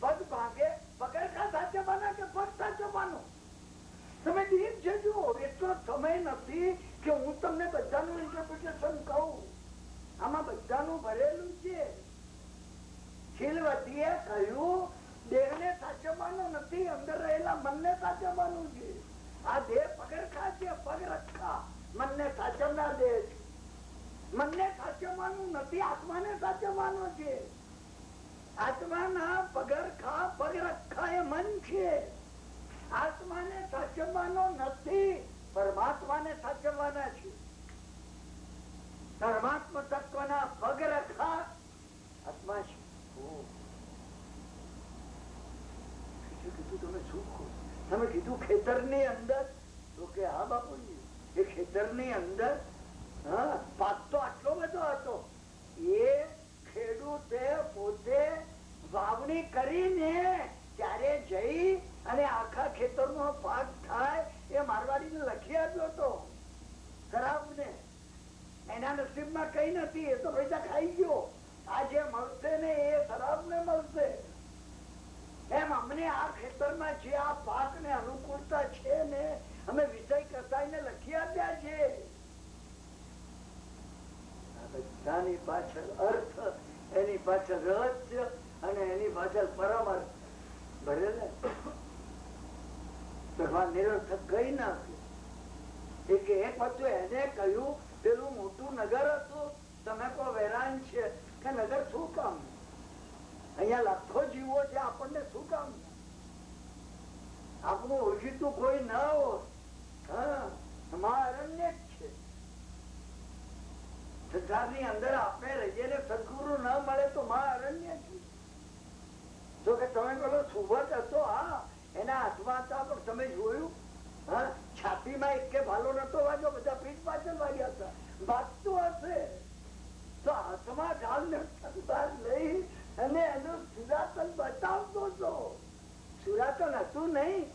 પગ ભાગે, પગરખા સાચવવાના કે પગ સાચવવાનો? તમે દીપ જજો. એટલો સમય નથી કે હું તમને બધાનું ઇન્ટરપ્રિટેશન કહું. આમાં બધાનું ભરેલું છે. શીલવતીએ કહ્યું, દેહને સાચવવાનો નથી, અંદર રહેલા મનને સાચવવાનું છે. આ દેહ પગરખા છે, પગ રખા, મનને સાચવનાર દેહ છે. મનને સાચવવાનું નથી, આત્માને સાચવવાનો છે. આત્માના પગરખા પગ રખા એ મન છે. આત્માને સાચવવાનો નથી, પરમાત્માને સાચવવાના છે. પરમાત્મા તત્વના પગ રખા આત્મા છે. તમે શું કહો? તમે કીધું ખેતર ની અંદર, તો કે હા બાપુજી, એ ખેતર ની અંદર પાક તો આટલો બધો હતો. એ ખેડૂતે પોતે વાવણી કરીને ત્યારે જઈ અને આખા ખેતર નો પાક થાય એ મારવાડીને લખી આપ્યો હતો ખરાબ એના નસીબમાં કઈ નથી, એ તો પૈસા ખાઈ ગયો. આ જે મળશે ને એ અને આ ખેતરમાં જે આ પાક ને અનુકૂળતા છે ને અમે વિષય કસાઈને લખી આપ્યા છે. બધાની પાછળ અર્થ, એની પાછળ રહસ્ય અને એની પાછળ પરમાર્થ ભરેલા. ભગવાન નિરર્થક કઈ નાખ્યું. એક હતું એને કહ્યું પેલું મોટું નગર હતું, તમે કહો વેરાન છે કે નગર શું કામ? અહીંયા લાખો જીવો છે, આપણને શું કામ? આપણું ઓળખીતું કોઈ ના હોય. અરણ્ય જ છે. સંસારની અંદર આપણે રહીએ ને સદગુરુ ન મળે તો અરણ્ય છે. તો કે તમે પેલો સુભત હતો, હા એના હાથમાં હતા, પણ તમે જોયું છાતીમાં એક કે ભાલો નતો વાગ્યો, બધા પીઠ પાછળ વાગ્યા હતા. વાગતું હશે તો હાથમાં ઢાલ ને તલવાર લઈ અને એનું સુરાતન બતાવતો હતો. સુરાતન હતું નહીં.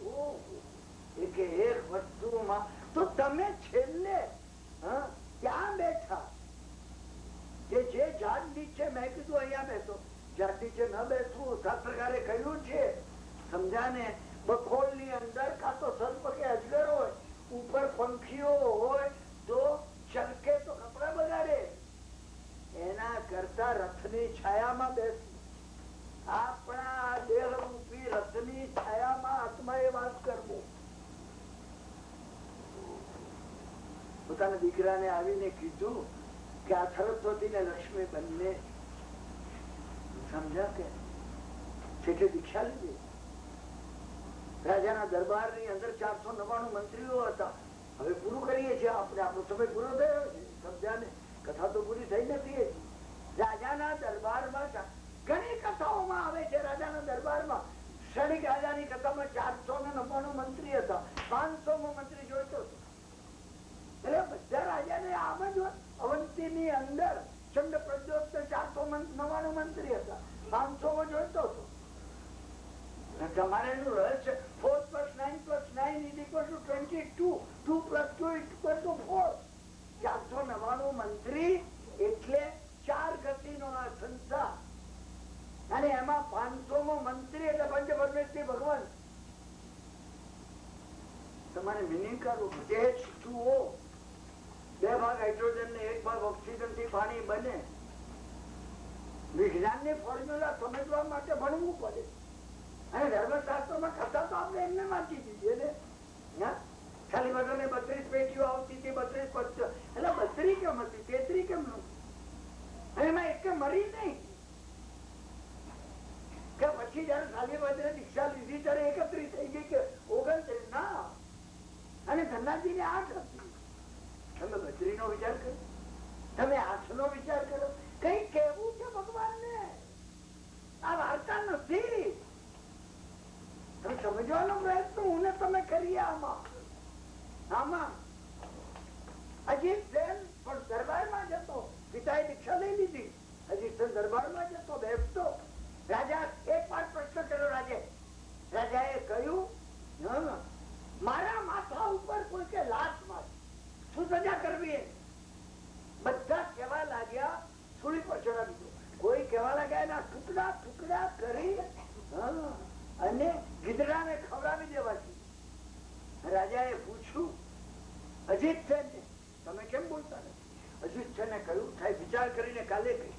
એક વસ્તુમાં તો તમે છેલ્લે ક્યાં બેઠા? કે જે ઝાડ નીચે મેં કીધું અહીંયા બેસો, ઝાડ નીચે ન બેસવું શાસ્ત્રકારે કહ્યું છે. સમજાને બખોલ ની અંદર કાં તો સર્પ કે અજગર હોય, ઉપર પંખીઓ હોય તો ચલકે તો કપડા બગાડે. એના કરતા રથની છાયામાં બેસવું. આપણા દેહ રૂપી રથની છાયામાં આત્માએ વાસ કરવો. પોતાના દીકરાને આવીને કીધું કે આ સરસ્વતી ને લક્ષ્મી બંને સમજ્યા કે છેટે દીક્ષા લીધી. રાજાના દરબાર ની અંદર 499 મંત્રીઓ હતા. હવે પૂરું કરીએ છીએ આપણે, આપણો સમય પૂરો થયો છે. સમજ્યા ને? કથા તો પૂરી થઈ નથી. રાજાના દરબારમાં ઘણી કથાઓમાં આવે છે. રાજાના દરબારમાં ક્ષણિક રાજાની કથામાં 499 મંત્રી હતા. 500મો મંત્રી જોઈતો હતો. એટલે બધા રાજાને આમ જ અવંતી ની અંદર ચંડ પ્રદ્યોત 499 મંત્રી હતા. 500મો જોઈતો હતો. તમારે એનું રહસ્ય 4 + 9 + 9 = 22. 2 + 2 = 4. 499 મંત્રી એટલે 4 ગતિનો આ સંસાર. અને એમાં 500મો મંત્રી એટલે પંચ પરમેશ્વરી ભગવાન. તમારે મિનિંગ કરવું. H2O 2 ભાગ હાઇડ્રોજન ને 1 ભાગ ઓક્સિજન થી પાણી બને. વિજ્ઞાન ની ફોર્મ્યુલા સમજવા માટે ભણવું પડે. અને ધર્મશાસ્ત્રમાં કથા તો આપણે એમને વાંચી દીધી ને. ખાલી વગર 32 પેટીઓ આવતી હતી, 32 પત્ય. એટલે 32 કેમ હતી, 33 કેમ નહોતી? એમાં એક મરી નહીં કે પછી જયારે ખાલી વગર દીક્ષા લીધી ત્યારે 31 થઈ ગઈ કે 29 ના. અને ધન્નાજી ને 8 હતી. તમે 32 નો વિચાર કરો, તમે 8 નો વિચાર કરો. કઈ કેવું છે ભગવાન ને? આ વાર્તા નથી. તમે સમજવાનો પ્રયત્ન હું ને તમે કરીએ. આમાં અજીત સેન પણ દરબારમાં જતો. પિતાએ દીક્ષા લઈ લીધી. અજીત સેન દરબારમાં જતો, બેસતો. રાજા એક વાર પ્રશ્ન કર્યો. રાજાએ કહ્યું મારા માથા ઉપર કોઈ કે લાત મારી, શું સજા કરવી? બધા કહેવા લાગ્યા સુળી પર ચડાવી દો. કોઈ કહેવા લાગ્યા એના ટુકડા ટુકડા કરી અને ગીધડાને ખવડાવી દેવાથી. રાજાએ પૂછ્યું અજીત સેન ને, તમે કેમ બોલતા નથી? અજીત સેને કહ્યું થાય વિચાર કરીને કાલે કહી.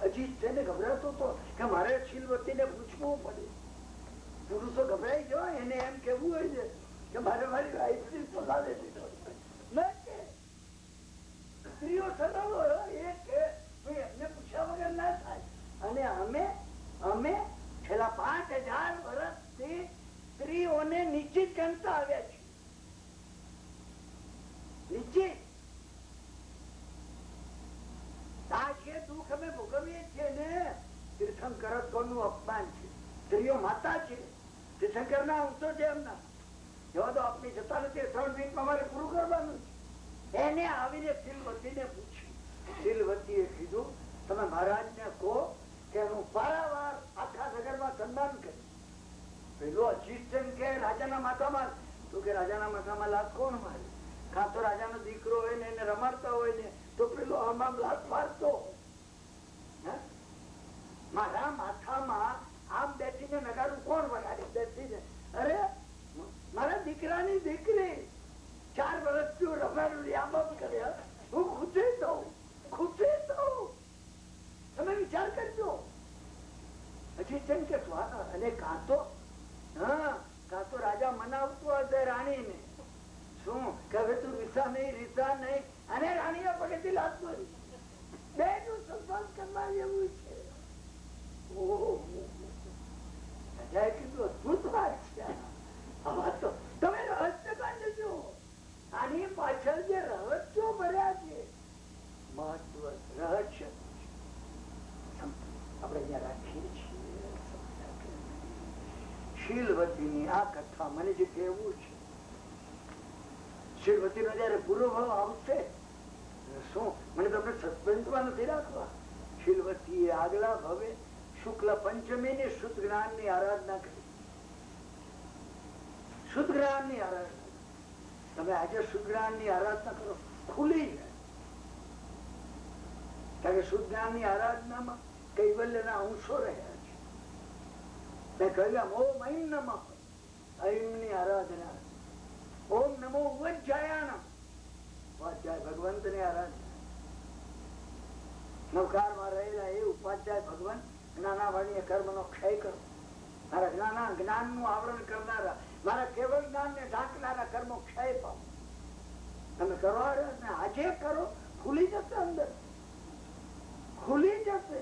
અજીત સેને ગભરાતો હતો કે મારે શીલવતીને પૂછવું પડે. પુરુષો ગભરાઈ ગયો, એને એમ કેવું હોય છે કે મારે મારી વાઈફની સલાહ લેવી પડે. સ્ત્રીઓ સરળ હોય, એમને પૂછ્યા વગર ના થાય. અને અમે છેલ્લા 5000 વર્ષથી સ્ત્રીઓને નીચે ગણતા આવ્યા છે. નીચે આ જે દુઃખ અમે ભોગવીએ છીએ ને, તીર્થંકરત્વનું અપમાન છે. સ્ત્રીઓ માતા છે, તીર્થંકર ના અંશો છે એમના. જવા તો આપની જતા નથી. 3 મિનિટમાં અમારે પૂરું કરવાનું છે. એને આવીને શીલવતીને પૂછ્યું. શીલવતીએ કીધું તમે મહારાજને કહો કે એનું પારાવાર આખા નગરમાં સન્માન કર્યું. પેલો અજીત સેન કે રાજાના માથામાં, તો કે રાજાના માથામાં લાત કોણ મારે? કાં તો રાજાનો દીકરો હોય ને એને રમાડતા હોય ને તો પેલો આમાં લાત મારતો. મારા માથામાં આમ બેઠી બેસીને નગારું કોણ વગાડે? બેસીને અરે મારા દીકરાની દીકરી 4 વર્ષથી રમાડું યામમ કરે, હું ખુશી થઉં, ખુશી થઉં. તમે વિચાર કરજો. હજી છે કે અને કાં તો રાજા મનાવતો હશે રાણીને, શું કે હવે તું રીસા નહીં, અને રાણીએ પગેથી લાત મારી. બે નું સંસાર કરવા એવું છે. રાજાએ કીધું અદભુત વાત છે આ વાત. તો તમે રહસ્ય કાઢજો. આની પાછળ જે રહસ્યો ભર્યા છે, મહત્વ રહસ્ય આપણે અહીંયા રાખીએ છીએ. શીલવતીની આ કથા મને જે કહેવું છે, શીલવતી નો જયારે પૂરો ભાવ આવશે, શું મને તમને સસ્પેન્સમાં નથી રાખવા. શીલવતી આગલા ભવે શુક્લ પંચમી ની શુદ્ધ જ્ઞાન ની આરાધના કરી. શુદ્ધ જ્ઞાન ની આરાધના તમે આજે શુદ્ધ જ્ઞાન ની આરાધના કરો, ખુલી જાય. કારણ કે શુદ્ધ જ્ઞાન ની આરાધનામાં કૈવલ્યના અંશો રહ્યા છે. મેં કહ્યું ઓમ ઐમ નમઃ, ઐમ ની આરાધના. ઓમ નમો ઉપાધ્યાયાનમ, ઉપાધ્યાય ભગવંત ની આરાધના. નવકારમાં રહેલા એ ઉપાધ્યાય ભગવાન જ્ઞાનાવાણી કર્મ નો ક્ષય કરો. મારા જ્ઞાન નું આવરણ કરનારા, મારા કેવળ જ્ઞાન ને ઢાંકનારા કર્મો ક્ષય પામો. તમે કરો ને આજે કરો, ખુલી જશે, અંદર ખુલી જશે.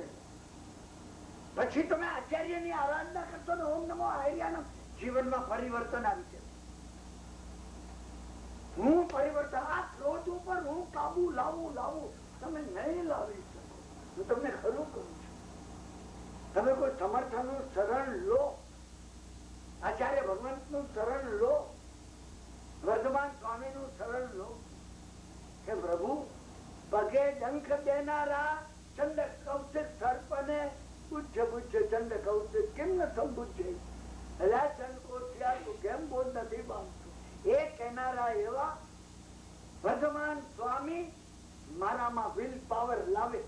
પછી તમે આચાર્ય ની આરાધના કરશો ને ઓમ નમો આર્યાનમ, જીવનમાં પરિવર્તન આવી જશે. હું પરિવર્તન, આ ક્રોધ ઉપર હું કાબુ લાવું તમે નહીં લાવી શકો. હું તમને ખરું કહું છું. તમે કોઈ સમર્થ નું શરણ લો, આચાર્ય ભગવંત નું શરણ લો, વર્ધમાન સ્વામી નું શરણ લો, કે પ્રભુ પગે ડંખ દેનારા ચંડ કૌશિક સર્પને બુજ્જ ચંડ કૌશિક કેમ ન સંબુજ્જે? અલ્યા ચંદ કો કેમ બોલ નથી બાંધતું? એ કહેનારા એવા વર્ધમાન સ્વામી મારામાં વિલ પાવર લાવે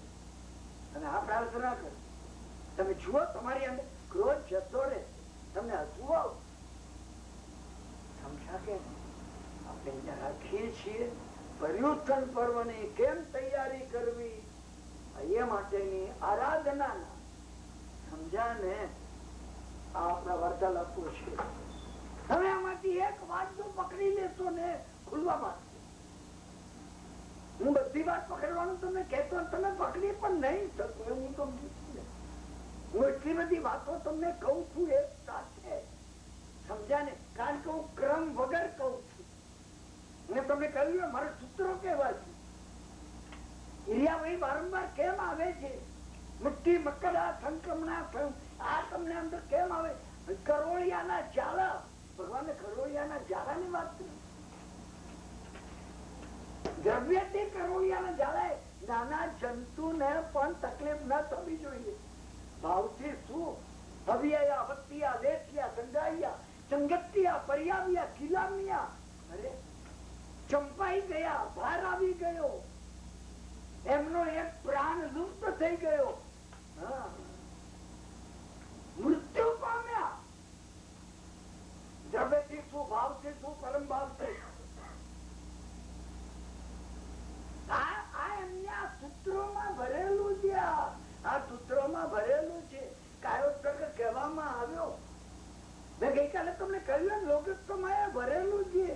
અને આ પ્રાર્થના કરે. તમે જુઓ તમારી અંદર ક્રોધ જતો રહે, તમને હસવું આવ. સમજા કે આપણે અહીંયા રાખીએ છીએ પર્યુષણ પર્વની કેમ તૈયારી કરવી એ માટેની આરાધના. સમજા ને આપણા વાર્તાલાપો છે. તમે આમાંથી એક વાત જો પકડી લેશો ને ખુલવા માટે. હું બધી વાત પકડવાનું તમને કહેતો, તમે પકડી પણ નહીં શકો એવું તો હું એટલી બધી વાતો તમને કહું છું એક સાથે. સમજ્યા ને? કારણ કે હું ક્રમ વગર કહું છું. મેં તમને કહ્યું મારા સૂત્રો કેવા છે. ઈરિયાભાઈ વારંવાર કેમ આવે છે? મુઠ્ઠી મકડા સંક્રમણા આ તમને અંદર કેમ આવે? કરોળિયાના જાળા, ભગવાને કરોળિયાના જાળાની વાત કરી. દ્રવ્યથી કરોળિયાના જાળા, નાના જંતુને પણ તકલીફ ન થવી જોઈએ. ભાવથી શું? હવિયા, વત્તિયા, વેઠિયા, સંગાઈયા, સંગતિયા, પર્યાવ્યા, કિલામિયા, અરે ચંપાઈ ગયા, ભાર આવી ગયો, એમનો એક પ્રાણ લુપ્ત થઈ ગયો, મૃત્યુ પામ્યા. દ્રવ્યથી શું, ભાવથી શું, પરમ ભાવથી. આ એમના સૂત્રોમાં ભરેલું છે. આ સૂત્રોમાં ભરેલું છે. કાયોત્સર્ગ કહેવામાં આવ્યો. મેં ગઈકાલે તમને કહ્યું લોકસ્તમાએ ભરેલું છે.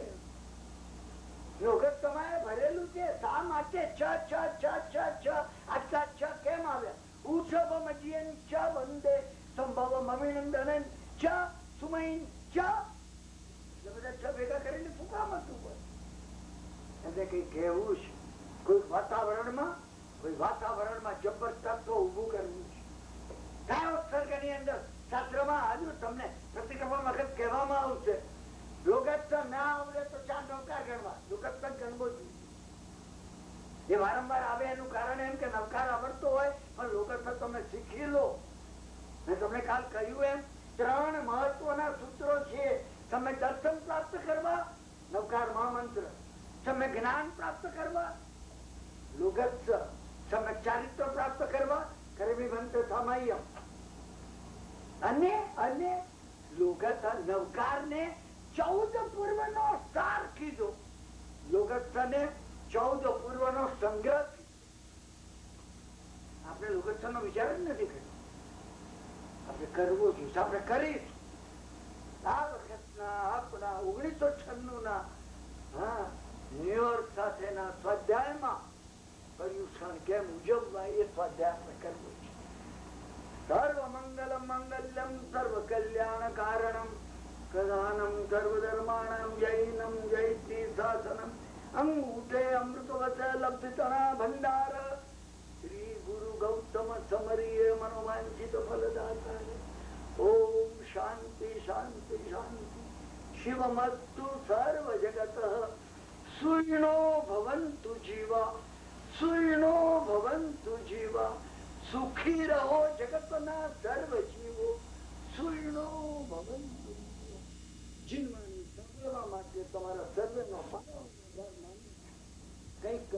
લોકસ્તમાએ ભરેલું છે. શા માટે છ છ છ છ છ આટલા છ કેમ આવ્યા? ઉષભ મજીયન ચ વંદે સંભવ અભિનંદન ચ સુમૈન ચ. બધા છ ભેગા કરીને શું કામ હતું? એટલે કઈ કહેવું છે. કોઈ વાતાવરણમાં જબરદસ્ત ઉભું કરવું છે. કાયોત્સર્ગની અંદર શાસ્ત્રમાં આવ્યું, તમને પ્રતિક્રમણ વખત કહેવામાં આવશે લોકસ્થ ના આવડે તો 4 નવકાર ગણવા. લોકસ્થ ગણવો જોઈએ. એ વારંવાર આવે એનું કારણ એમ કે નવકાર આવડતો હોય પણ લોકસ્થ તમે શીખી લો. મેં તમને કાલ કહ્યું એમ 3 મહત્વના સૂત્રો છે. તમે દર્શન પ્રાપ્ત કરવા, નવકાર મહામંત્ર. તમે જ્ઞાન પ્રાપ્ત કરવા, લોકસ્થ. તમે ચારિત્ર પ્રાપ્ત કરવા, કરવી મંત્ર સામાયમ. અને નવકાર ને 14 પૂર્વ નો સાર કીધો. યોગસ્થાને 14 પૂર્વ નો સંગ્રહ. આપણે યોગસ્થાન નો વિચાર જ નથી કર્યો. આપણે કરવો જોઈએ, આપણે કરીશું. આ વખતના આપણા 1996 ના ન્યુયોર્ક સાથેના સ્વાધ્યાયમાં પર્યુષણ કેમ ઉજવવા એ સ્વાધ્યાય આપણે કરવો છે. સર્વ મંગલ મંગલ્યમ સર્વ કલ્યાણ કારણમ પ્રધાનમ સર્વધર્માણમ જૈનમ જૈતી શાસનમ અંગૂઠે અમૃતવત લબ્ધતણા ભંડાર શ્રી ગુરુ ગૌતમ સમરીય મનોવાંછિત ફલદાતા. ઓમ શાંતિ શાંતિ શાંતિ. શિવમસ્તુ સર્વ જગત સુય્ણો ભવન્તુ જીવા સુય્ણો ભવન્તુ જીવા. સુખી રહો જગતના સર્વ જીવો સુય્ણો ભવન્તુ. જીવવાની સાંભળવા માટે તમારા સર્વેનો કઈક